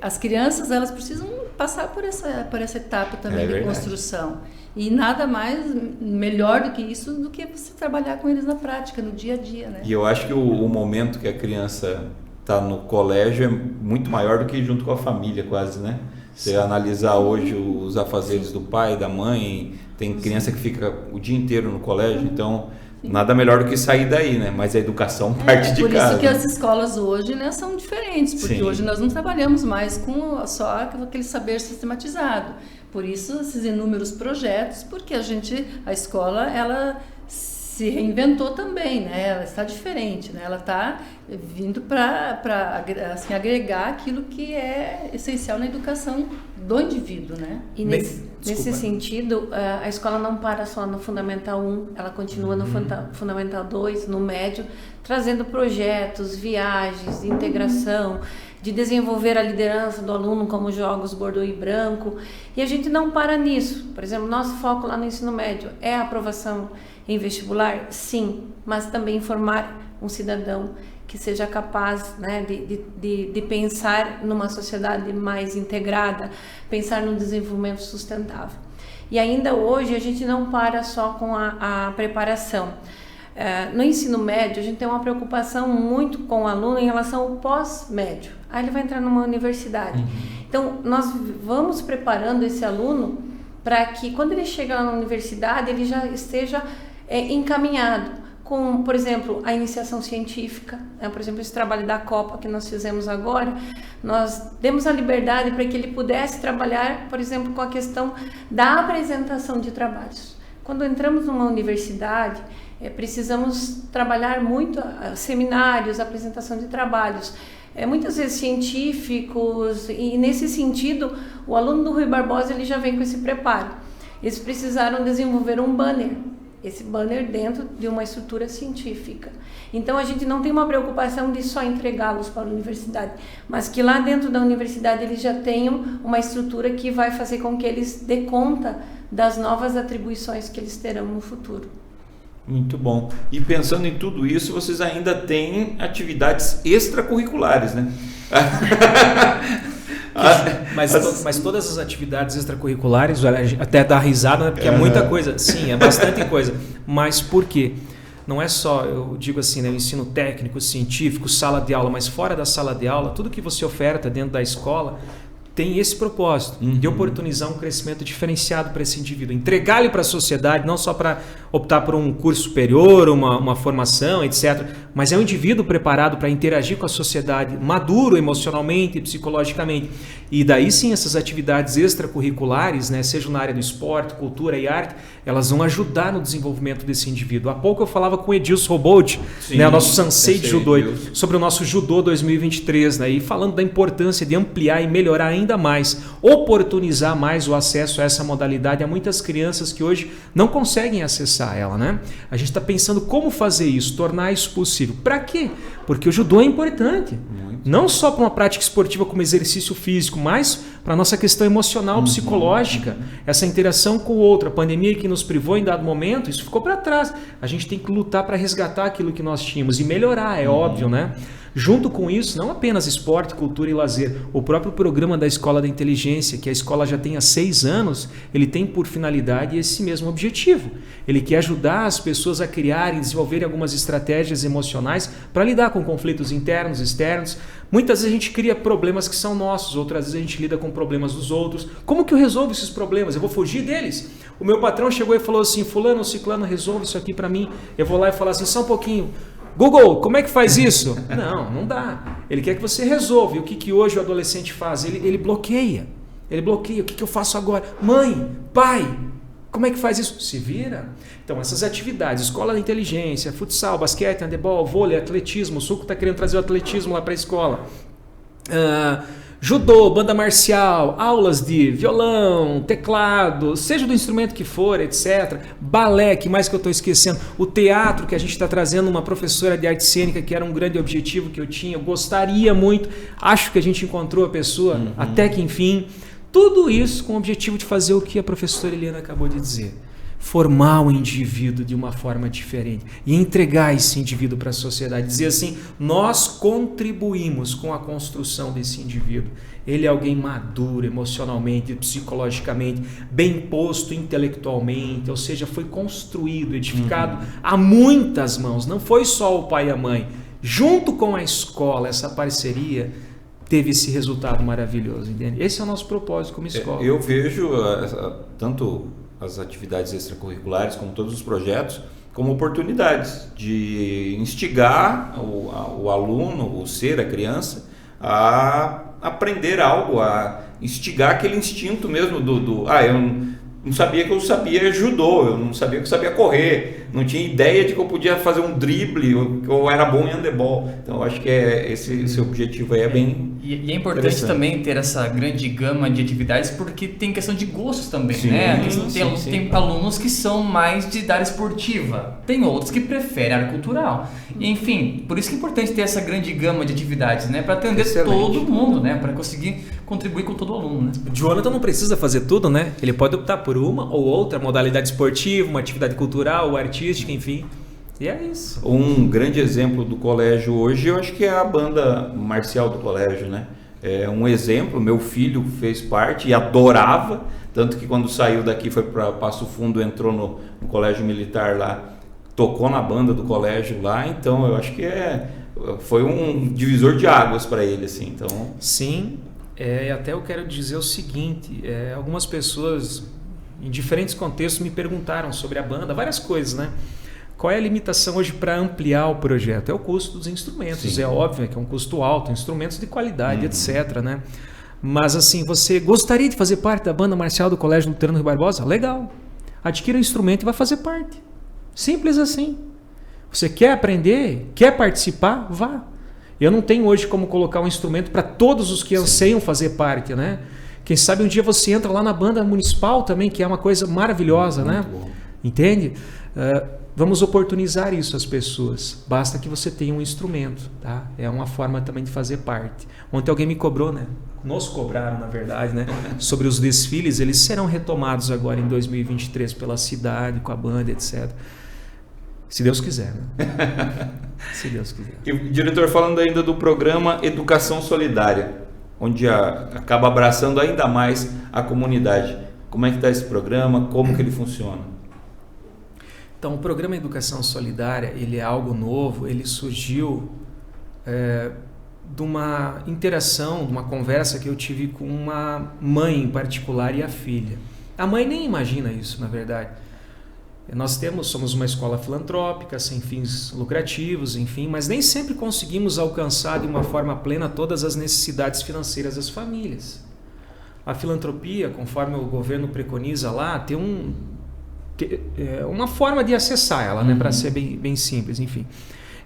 as crianças, elas precisam passar por essa etapa também de construção. E nada mais melhor do que isso, do que você trabalhar com eles na prática, no dia a dia, né? E eu acho que o momento que a criança está no colégio é muito maior do que junto com a família, quase, né? Você analisar hoje os afazeres do pai, da mãe, tem criança que fica o dia inteiro no colégio, então nada melhor do que sair daí, né? Mas a educação parte de casa. Por isso que as escolas hoje, né, são diferentes, porque hoje nós não trabalhamos mais com só aquele saber sistematizado. Por isso, esses inúmeros projetos, porque a escola, ela se reinventou também, né? Ela está diferente, né? Ela está vindo para assim, agregar aquilo que é essencial na educação do indivíduo, né? E nesse sentido, a escola não para só no Fundamental 1, ela continua no Fundamental 2, no médio, trazendo projetos, viagens, integração, de desenvolver a liderança do aluno, como jogos Bordeaux e Branco. E a gente não para nisso. Por exemplo, nosso foco lá no ensino médio é a aprovação em vestibular? Sim, mas também formar um cidadão que seja capaz, né, de pensar numa sociedade mais integrada, pensar no desenvolvimento sustentável. E ainda hoje a gente não para só com a preparação. No ensino médio a gente tem uma preocupação muito com o aluno em relação ao pós-médio. Aí ele vai entrar numa universidade. Então nós vamos preparando esse aluno para que quando ele chega lá na universidade ele já esteja encaminhado com, por exemplo, a iniciação científica, né? Por exemplo, esse trabalho da Copa que nós fizemos agora, nós demos a liberdade para que ele pudesse trabalhar, por exemplo, com a questão da apresentação de trabalhos. Quando entramos numa universidade, precisamos trabalhar muito seminários, apresentação de trabalhos, muitas vezes científicos, e nesse sentido o aluno do Rui Barbosa ele já vem com esse preparo. Eles precisaram desenvolver um banner, esse banner dentro de uma estrutura científica. Então a gente não tem uma preocupação de só entregá-los para a universidade, mas que lá dentro da universidade eles já tenham uma estrutura que vai fazer com que eles dê conta das novas atribuições que eles terão no futuro. Muito bom. E pensando em tudo isso, vocês ainda têm atividades extracurriculares, né? Mas todas as atividades extracurriculares, até dá risada, né? Porque é muita coisa. Sim, é bastante coisa. Mas por quê? Não é só, eu digo assim, né, o ensino técnico, científico, sala de aula, mas fora da sala de aula, tudo que você oferta dentro da escola tem esse propósito de oportunizar um crescimento diferenciado para esse indivíduo, entregar ele para a sociedade, não só para optar por um curso superior, uma formação, etc. Mas é um indivíduo preparado para interagir com a sociedade, maduro emocionalmente e psicologicamente. E daí sim essas atividades extracurriculares, né, sejam na área do esporte, cultura e arte, elas vão ajudar no desenvolvimento desse indivíduo. Há pouco eu falava com o Edilson Robold, né, o nosso sensei de judô, sobre o nosso Judô 2023, né, e falando da importância de ampliar e melhorar ainda mais, oportunizar mais o acesso a essa modalidade a muitas crianças que hoje não conseguem acessar ela, né? A gente está pensando como fazer isso, tornar isso possível. Para quê? Porque o judô é importante. Não só para uma prática esportiva como exercício físico, mas para a nossa questão emocional, psicológica, essa interação com o outro. A pandemia que nos privou em dado momento, isso ficou para trás. A gente tem que lutar para resgatar aquilo que nós tínhamos e melhorar, é óbvio, né? Junto com isso, não apenas esporte, cultura e lazer, o próprio programa da Escola da Inteligência, que a escola já tem há 6 anos, ele tem por finalidade esse mesmo objetivo. Ele quer ajudar as pessoas a criarem e desenvolverem algumas estratégias emocionais para lidar com conflitos internos, externos. Muitas vezes a gente cria problemas que são nossos, outras vezes a gente lida com problemas dos outros. Como que eu resolvo esses problemas? Eu vou fugir deles? O meu patrão chegou e falou assim, fulano ou ciclano, resolve isso aqui para mim. Eu vou lá e falar assim, só um pouquinho. Google, como é que faz isso? Não dá. Ele quer que você resolva. E o que hoje o adolescente faz? Ele bloqueia. Ele bloqueia. O que eu faço agora? Mãe, pai, como é que faz isso? Se vira. Então, essas atividades, escola da inteligência, futsal, basquete, handebol, vôlei, atletismo, o Suco está querendo trazer o atletismo lá para a escola. Judô, banda marcial, aulas de violão, teclado, seja do instrumento que for, etc. Balé, que mais que eu estou esquecendo? O teatro, que a gente está trazendo uma professora de arte cênica, que era um grande objetivo que eu tinha. Eu gostaria muito, acho que a gente encontrou a pessoa, até que enfim. Tudo isso com o objetivo de fazer o que a professora Eliana acabou de dizer. Formar o indivíduo de uma forma diferente e entregar esse indivíduo para a sociedade. Dizer assim, nós contribuímos com a construção desse indivíduo. Ele é alguém maduro emocionalmente, psicologicamente, bem posto intelectualmente, ou seja, foi construído, edificado a muitas mãos. Não foi só o pai e a mãe. Junto com a escola, essa parceria teve esse resultado maravilhoso, entende? Esse é o nosso propósito como escola. Eu vejo tanto as atividades extracurriculares, como todos os projetos, como oportunidades de instigar o aluno, o ser, a criança, a aprender algo, a instigar aquele instinto mesmo eu não sabia que eu sabia judô, eu não sabia que eu sabia correr, não tinha ideia de que eu podia fazer um drible, que eu era bom em handebol. Então eu acho que esse objetivo aí é bem E é importante também ter essa grande gama de atividades, porque tem questão de gostos também, né? Tem alunos que são mais de área esportiva, tem outros que preferem a área cultural. E, enfim, por isso que é importante ter essa grande gama de atividades, né? Para atender todo mundo, né? Para conseguir contribuir com todo aluno, né? O Jonathan não precisa fazer tudo, né? Ele pode optar por uma ou outra modalidade esportiva, uma atividade cultural, artística, enfim. E é isso. Um grande exemplo do colégio hoje, eu acho que é a banda marcial do colégio, né? É um exemplo, meu filho fez parte e adorava, tanto que quando saiu daqui foi para Passo Fundo, entrou no colégio militar lá, tocou na banda do colégio lá, então eu acho que foi um divisor de águas para ele, assim, então... Sim, até eu quero dizer o seguinte, algumas pessoas em diferentes contextos me perguntaram sobre a banda, várias coisas, né? Qual é a limitação hoje para ampliar o projeto? É o custo dos instrumentos. Sim. É óbvio que é um custo alto, instrumentos de qualidade, etc. Né? Mas assim, você gostaria de fazer parte da banda marcial do Colégio Luterano Rui Barbosa? Legal. Adquira o instrumento e vai fazer parte. Simples assim. Você quer aprender? Quer participar? Vá. Eu não tenho hoje como colocar um instrumento para todos os que anseiam fazer parte, né? Quem sabe um dia você entra lá na banda municipal também, que é uma coisa maravilhosa, né? Bom. Entende? Vamos oportunizar isso às pessoas. Basta que você tenha um instrumento, tá? É uma forma também de fazer parte. Ontem alguém me cobrou, né? Nos cobraram, na verdade, né? Sobre os desfiles. Eles serão retomados agora em 2023 pela cidade, com a banda, etc. Se Deus quiser, né? Se Deus quiser. E, diretor, falando ainda do programa Educação Solidária, onde acaba abraçando ainda mais a comunidade. Como é que está esse programa? Como que ele funciona? Então, o programa Educação Solidária, ele é algo novo, ele surgiu de uma interação, de uma conversa que eu tive com uma mãe em particular e a filha. A mãe nem imagina isso, na verdade. Somos uma escola filantrópica, sem fins lucrativos, enfim, mas nem sempre conseguimos alcançar de uma forma plena todas as necessidades financeiras das famílias. A filantropia, conforme o governo preconiza lá, tem uma forma de acessar ela, né, para ser bem simples, enfim.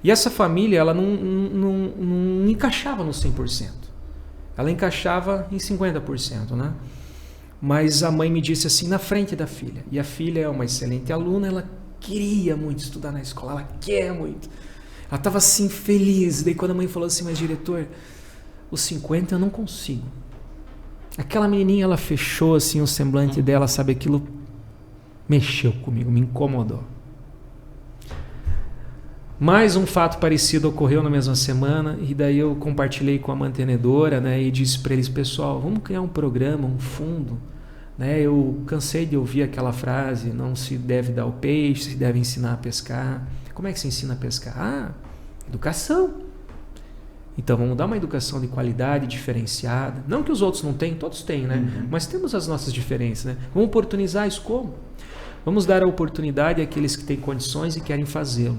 E essa família, ela não encaixava no 100%. Ela encaixava em 50%, né? Mas a mãe me disse assim, na frente da filha. E a filha é uma excelente aluna, ela queria muito estudar na escola, ela quer muito. Ela estava assim, feliz. Daí quando a mãe falou assim, mas diretor, os 50 eu não consigo. Aquela menininha, ela fechou assim o semblante dela, sabe? Aquilo mexeu comigo, me incomodou. Mais um fato parecido ocorreu na mesma semana, e daí eu compartilhei com a mantenedora, né, e disse para eles, pessoal, vamos criar um programa, um fundo, né? Eu cansei de ouvir aquela frase, não se deve dar o peixe, se deve ensinar a pescar. Como é que se ensina a pescar? Educação. Então vamos dar uma educação de qualidade diferenciada, não que os outros não tenham, todos têm, né? Mas temos as nossas diferenças, né? Vamos oportunizar isso como? Vamos dar a oportunidade àqueles que têm condições e querem fazê-lo.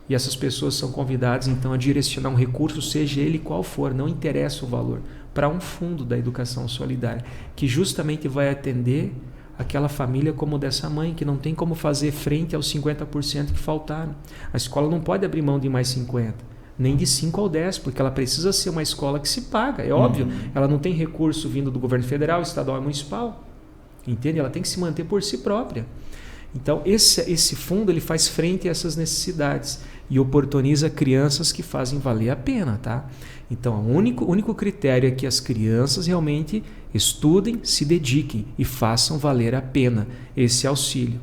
E essas pessoas são convidadas, então, a direcionar um recurso, seja ele qual for, não interessa o valor, para um fundo da educação solidária, que justamente vai atender aquela família como dessa mãe, que não tem como fazer frente aos 50% que faltaram. A escola não pode abrir mão de mais 50%, nem de 5 ou 10%, porque ela precisa ser uma escola que se paga, é óbvio. Ela não tem recurso vindo do governo federal, estadual e municipal. Entende? Ela tem que se manter por si própria. Então, esse fundo ele faz frente a essas necessidades e oportuniza crianças que fazem valer a pena, tá? Então, o único critério é que as crianças realmente estudem, se dediquem e façam valer a pena esse auxílio.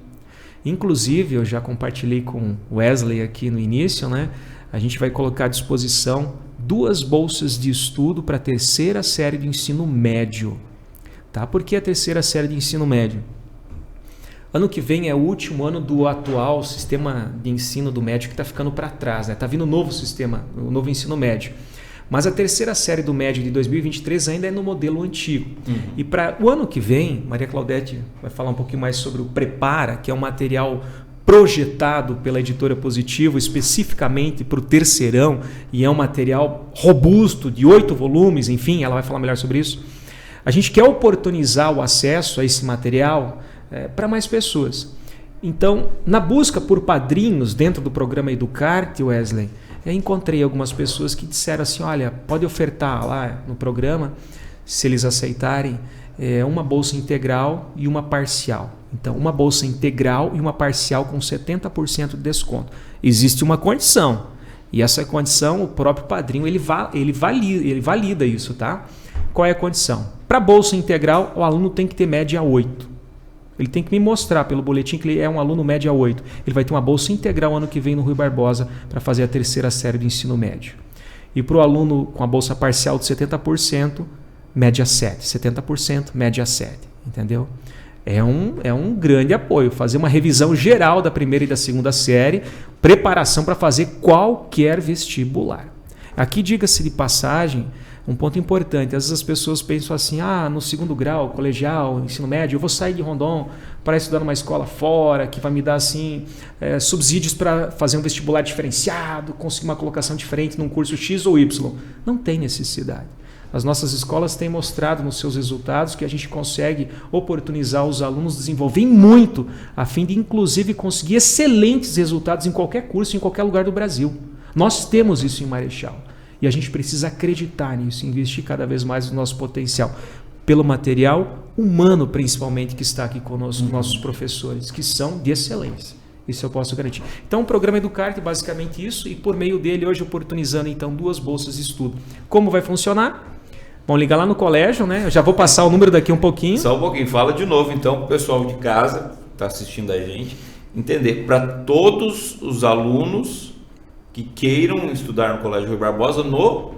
Inclusive, eu já compartilhei com o Wesley aqui no início, né? A gente vai colocar à disposição 2 bolsas de estudo para a 3ª série do ensino médio. Tá? Por que a 3ª série de ensino médio? Ano que vem é o último ano do atual sistema de ensino do médio que está ficando para trás. Está vindo o novo sistema, o novo ensino médio. Mas a 3ª série do médio de 2023 ainda é no modelo antigo. E para o ano que vem, Maria Claudete vai falar um pouquinho mais sobre o Prepara, que é um material projetado pela editora Positivo especificamente para o terceirão, e é um material robusto, de 8 volumes, enfim, ela vai falar melhor sobre isso. A gente quer oportunizar o acesso a esse material para mais pessoas. Então, na busca por padrinhos dentro do programa Educarte, Wesley, eu encontrei algumas pessoas que disseram assim, olha, pode ofertar lá no programa, se eles aceitarem, uma bolsa integral e uma parcial. Então, uma bolsa integral e uma parcial com 70% de desconto. Existe uma condição, e essa condição, o próprio padrinho, ele valida isso, tá? Qual é a condição? Para a bolsa integral, o aluno tem que ter média 8. Ele tem que me mostrar pelo boletim que ele é um aluno média 8. Ele vai ter uma bolsa integral ano que vem no Rui Barbosa para fazer a 3ª série do ensino médio. E para o aluno com a bolsa parcial de 70%, média 7. 70%, média 7. Entendeu? É um grande apoio. Fazer uma revisão geral da 1ª e da 2ª série, preparação para fazer qualquer vestibular. Aqui, diga-se de passagem, um ponto importante, às vezes as pessoas pensam assim, no 2º grau, colegial, ensino médio, eu vou sair de Rondon para estudar numa escola fora, que vai me dar assim, subsídios para fazer um vestibular diferenciado, conseguir uma colocação diferente num curso X ou Y. Não tem necessidade. As nossas escolas têm mostrado nos seus resultados que a gente consegue oportunizar os alunos, desenvolver muito, a fim de inclusive conseguir excelentes resultados em qualquer curso, em qualquer lugar do Brasil. Nós temos isso em Marechal. E a gente precisa acreditar nisso, investir cada vez mais no nosso potencial. Pelo material humano, principalmente, que está aqui conosco, nossos professores, que são de excelência. Isso eu posso garantir. Então, o programa Educarte é basicamente isso, e por meio dele, hoje, oportunizando então 2 bolsas de estudo. Como vai funcionar? Vão ligar lá no colégio, né? Eu já vou passar o número daqui um pouquinho. Só um pouquinho. Fala de novo, então, para o pessoal de casa, que está assistindo a gente, entender. Para todos os alunos que queiram estudar no Colégio Rui Barbosa no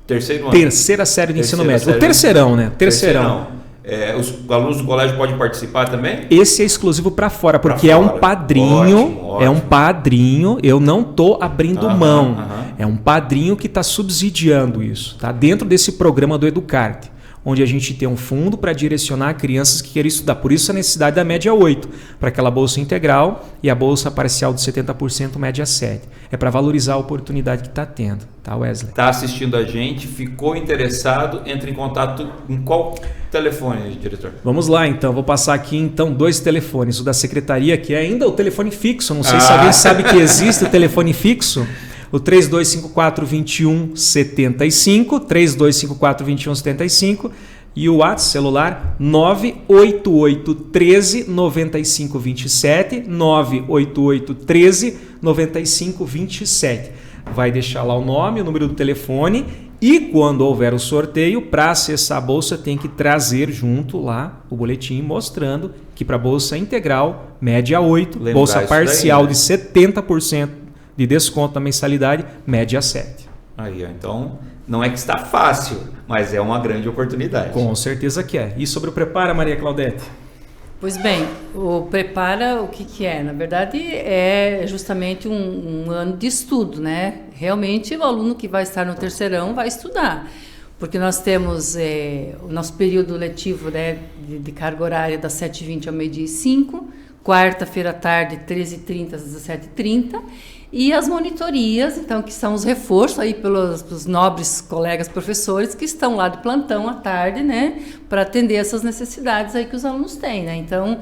3º ano. 3ª série do ensino médio. O terceirão, né? Terceirão. Os alunos do colégio podem participar também? Esse é exclusivo para fora, porque é um padrinho. Ótimo. É um padrinho. Eu não estou abrindo mão. É um padrinho que está subsidiando isso, tá? Dentro desse programa do Educarte. onde a gente tem um fundo para direcionar crianças que querem estudar. Por isso a necessidade da média 8, para aquela bolsa integral e a bolsa parcial de 70%, média 7. É para valorizar a oportunidade que está tendo, tá, Wesley? Está assistindo a gente, ficou interessado, entre em contato em qual telefone, diretor? Vamos lá, então. Vou passar aqui, então, 2 telefones. O da secretaria, que é ainda o telefone fixo. Não sei se alguém sabe que existe o telefone fixo. O 3254-2175, 3254-2175. E o WhatsApp celular 98813-9527, 98813-9527. Vai deixar lá o nome, o número do telefone. E quando houver o sorteio, para acessar a bolsa, tem que trazer junto lá o boletim mostrando que para a bolsa integral, média 8, lembrar bolsa parcial daí, né? De 70% de desconto na mensalidade, média 7. Aí, ó, então, não é que está fácil, mas é uma grande oportunidade. Com certeza que é. E sobre o Prepara, Maria Claudete? Pois bem, o Prepara, o que é? Na verdade, é justamente um ano de estudo, né? Realmente, o aluno que vai estar no terceirão vai estudar, porque nós temos o nosso período letivo, né, de carga horária das 7h20 ao meio-dia e 5, quarta-feira à tarde, 13h30 às 17h30, e as monitorias, então, que são os reforços aí pelos nobres colegas professores que estão lá de plantão à tarde, né, para atender essas necessidades aí que os alunos têm, né? Então,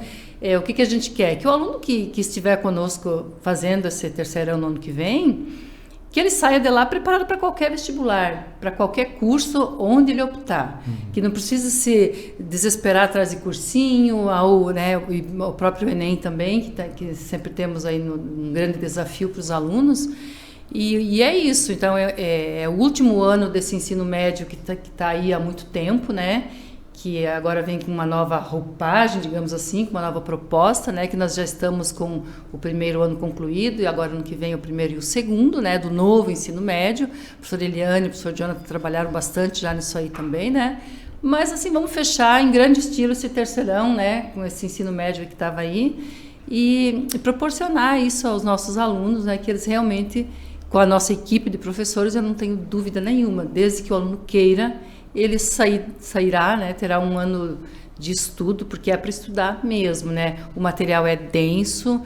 o que a gente quer? Que o aluno que estiver conosco fazendo esse terceirão no ano que vem, que ele saia de lá preparado para qualquer vestibular, para qualquer curso onde ele optar. Que não precisa se desesperar atrás de cursinho, né, o próprio Enem também, que sempre temos aí um grande desafio para os alunos. E é isso, então é o último ano desse ensino médio que tá aí há muito tempo, né? Que agora vem com uma nova roupagem, digamos assim, com uma nova proposta, né? Que nós já estamos com o primeiro ano concluído e agora ano que vem o primeiro e o segundo, né? Do novo ensino médio. O professor Eliane e o professor Jonathan trabalharam bastante já nisso aí também, né? Mas assim, vamos fechar em grande estilo esse terceirão, né? Com esse ensino médio que estava aí e proporcionar isso aos nossos alunos, né? Que eles realmente, com a nossa equipe de professores, eu não tenho dúvida nenhuma, desde que o aluno queira, ele sairá, né, terá um ano de estudo, porque é para estudar mesmo, né? O material é denso,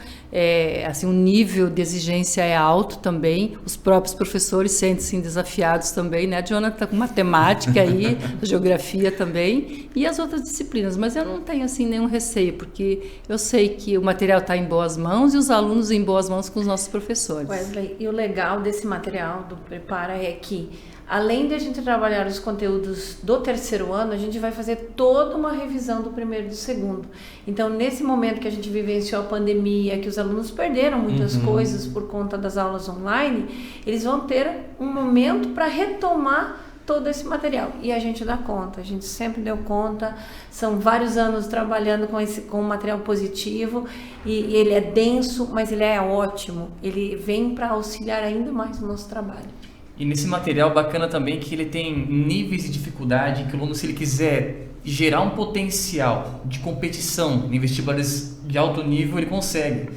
assim, o nível de exigência é alto também, os próprios professores sentem-se desafiados também, né? Jonathan, com matemática aí, geografia também, e as outras disciplinas, mas eu não tenho, assim, nenhum receio, porque eu sei que o material está em boas mãos e os alunos em boas mãos com os nossos professores. Wesley, e o legal desse material do Prepara é que, além de a gente trabalhar os conteúdos do terceiro ano, a gente vai fazer toda uma revisão do primeiro e do segundo. Então, nesse momento que a gente vivenciou a pandemia, que os alunos perderam muitas coisas por conta das aulas online, eles vão ter um momento para retomar todo esse material. E a gente dá conta, a gente sempre deu conta, são vários anos trabalhando com material positivo, e ele é denso, mas ele é ótimo, ele vem para auxiliar ainda mais no nosso trabalho. E nesse material bacana também que ele tem níveis de dificuldade, que o aluno, se ele quiser gerar um potencial de competição em vestibulares de alto nível, ele consegue.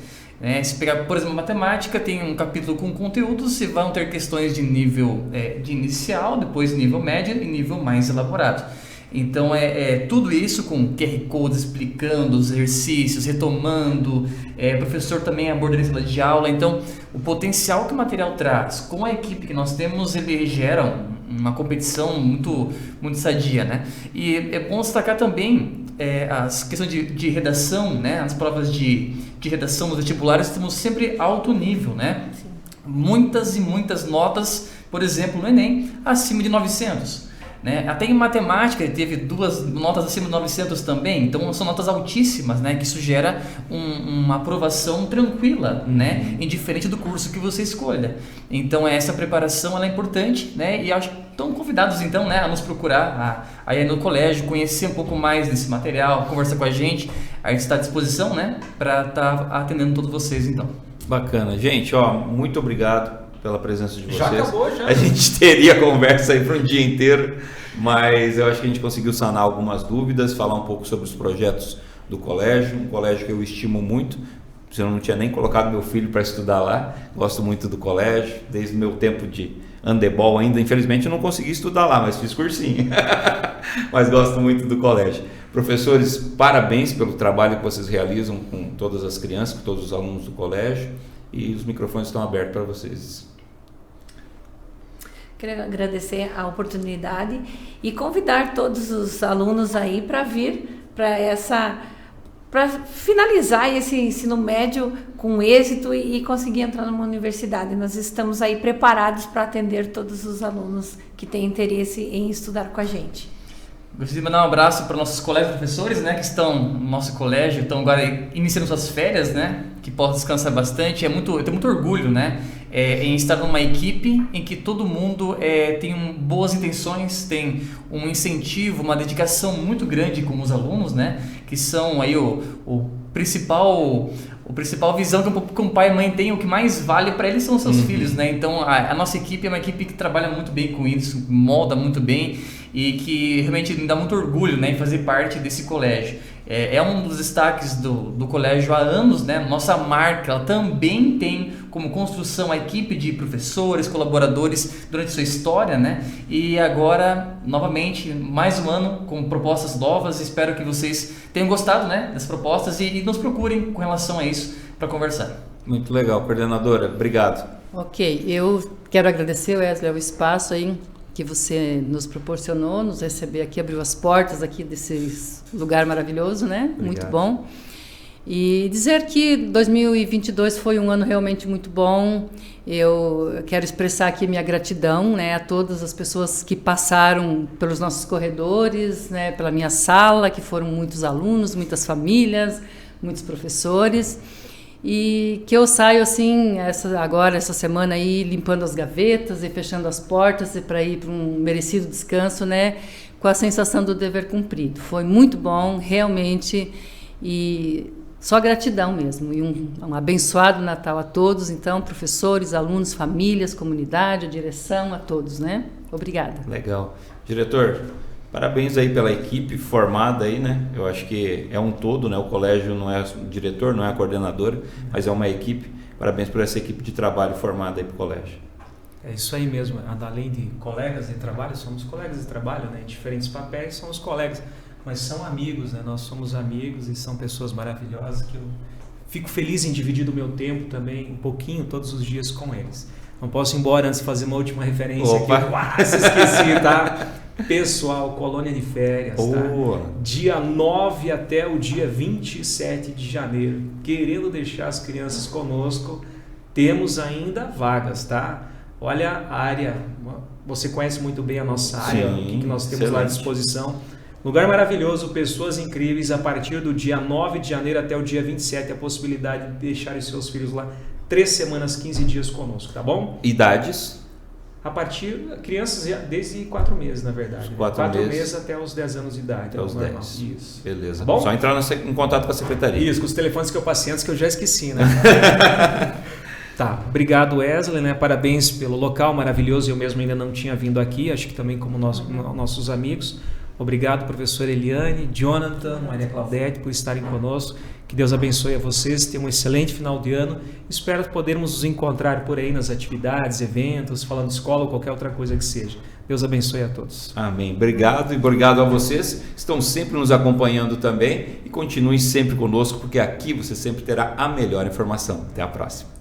Se pegar, por exemplo, matemática, tem um capítulo com conteúdos, e vão ter questões de nível de inicial, depois nível médio e nível mais elaborado. Então, tudo isso com QR Codes explicando os exercícios, retomando, professor também abordando em sala de aula. Então, o potencial que o material traz com a equipe que nós temos, ele gera uma competição muito, muito sadia, né? E é bom destacar também as questões de redação, né? As provas de redação nos vestibulares temos sempre alto nível, né? Sim. Muitas e muitas notas, por exemplo, no Enem, acima de 900. Né? Até em matemática ele teve 2 notas acima de 900 também, então são notas altíssimas, né? Que isso gera uma aprovação tranquila, né? Indiferente do curso que você escolha. Então essa preparação ela é importante, né? E acho que estão convidados então, né, a nos procurar aí no colégio, conhecer um pouco mais desse material, conversar com a gente. A gente está à disposição, né, para estar atendendo todos vocês então. Bacana, gente, muito obrigado pela presença de vocês. Já acabou, já. A gente teria conversa aí para um dia inteiro, mas eu acho que a gente conseguiu sanar algumas dúvidas, falar um pouco sobre os projetos do colégio, um colégio que eu estimo muito, eu não tinha nem colocado meu filho para estudar lá. Gosto muito do colégio, desde o meu tempo de handebol ainda. Infelizmente eu não consegui estudar lá, mas fiz cursinho. Mas gosto muito do colégio. Professores, parabéns pelo trabalho que vocês realizam com todas as crianças, com todos os alunos do colégio. E os microfones estão abertos para vocês. Quero agradecer a oportunidade e convidar todos os alunos aí para vir para finalizar esse ensino médio com êxito e conseguir entrar numa universidade. Nós estamos aí preparados para atender todos os alunos que têm interesse em estudar com a gente. Gostaria de mandar um abraço para nossos colegas professores, né, que estão no nosso colégio, estão agora iniciando suas férias, né, que possam descansar bastante. Eu tenho muito orgulho, né, em estar numa equipe em que todo mundo tem boas intenções, tem um incentivo, uma dedicação muito grande com os alunos, né, que são aí o principal visão que um pai e mãe tem, o que mais vale para eles são os seus filhos, né? Então a nossa equipe é uma equipe que trabalha muito bem com isso, molda muito bem e que realmente me dá muito orgulho, né, em fazer parte desse colégio. É um dos destaques do colégio há anos, né? Nossa marca, ela também tem como construção a equipe de professores, colaboradores durante sua história, né? E agora, novamente, mais um ano com propostas novas. Espero que vocês tenham gostado, né, das propostas e nos procurem com relação a isso para conversar. Muito legal, coordenadora. Obrigado. Ok, eu quero agradecer, Wesley, o espaço aí que você nos proporcionou, nos receber aqui, abriu as portas aqui desse lugar maravilhoso, né? Obrigado. Muito bom. E dizer que 2022 foi um ano realmente muito bom. Eu quero expressar aqui minha gratidão, né, a todas as pessoas que passaram pelos nossos corredores, né, pela minha sala, que foram muitos alunos, muitas famílias, muitos professores. E que eu saio assim, essa semana aí, limpando as gavetas e fechando as portas e para ir para um merecido descanso, né, com a sensação do dever cumprido. Foi muito bom, realmente, e só gratidão mesmo. E um abençoado Natal a todos, então, professores, alunos, famílias, comunidade, a direção, a todos, né? Obrigada. Legal. Diretor, parabéns aí pela equipe formada aí, né? Eu acho que é um todo, né? O colégio não é o diretor, não é a coordenadora, mas é uma equipe. Parabéns por essa equipe de trabalho formada aí para o colégio. É isso aí mesmo. Além de colegas de trabalho, somos colegas de trabalho, né? Em diferentes papéis, somos colegas, mas são amigos, né? Nós somos amigos e são pessoas maravilhosas que eu fico feliz em dividir o meu tempo também, um pouquinho, todos os dias com eles. Não posso ir embora antes de fazer uma última referência. Opa. Aqui. Quase esqueci, tá? Pessoal, colônia de férias, Boa. tá? Dia 9 até o dia 27 de janeiro. Querendo deixar as crianças conosco, temos ainda vagas, tá? Olha a área, você conhece muito bem a nossa área, Sim, o que nós temos excelente. lá à disposição. Lugar maravilhoso, pessoas incríveis. A partir do dia 9 de janeiro até o dia 27, a possibilidade de deixar os seus filhos lá 3 semanas, 15 dias conosco, tá bom? Idades? A partir, crianças desde 4 meses, na verdade. 4 meses até os 10 anos de idade. Até os 10. Isso. Beleza. Tá bom? Só entrar em contato com a secretaria. Isso, com os telefones que eu passei antes, que eu já esqueci, né? Tá, obrigado, Wesley, né? Parabéns pelo local maravilhoso. Eu mesmo ainda não tinha vindo aqui, acho que também como nossos amigos. Obrigado, professor Eliane, Jonathan, Maria Claudete, por estarem conosco. Que Deus abençoe a vocês, tenham um excelente final de ano. Espero podermos nos encontrar por aí nas atividades, eventos, falando de escola ou qualquer outra coisa que seja. Deus abençoe a todos. Amém. Obrigado e obrigado a vocês. Estão sempre nos acompanhando também e continuem sempre conosco, porque aqui você sempre terá a melhor informação. Até a próxima.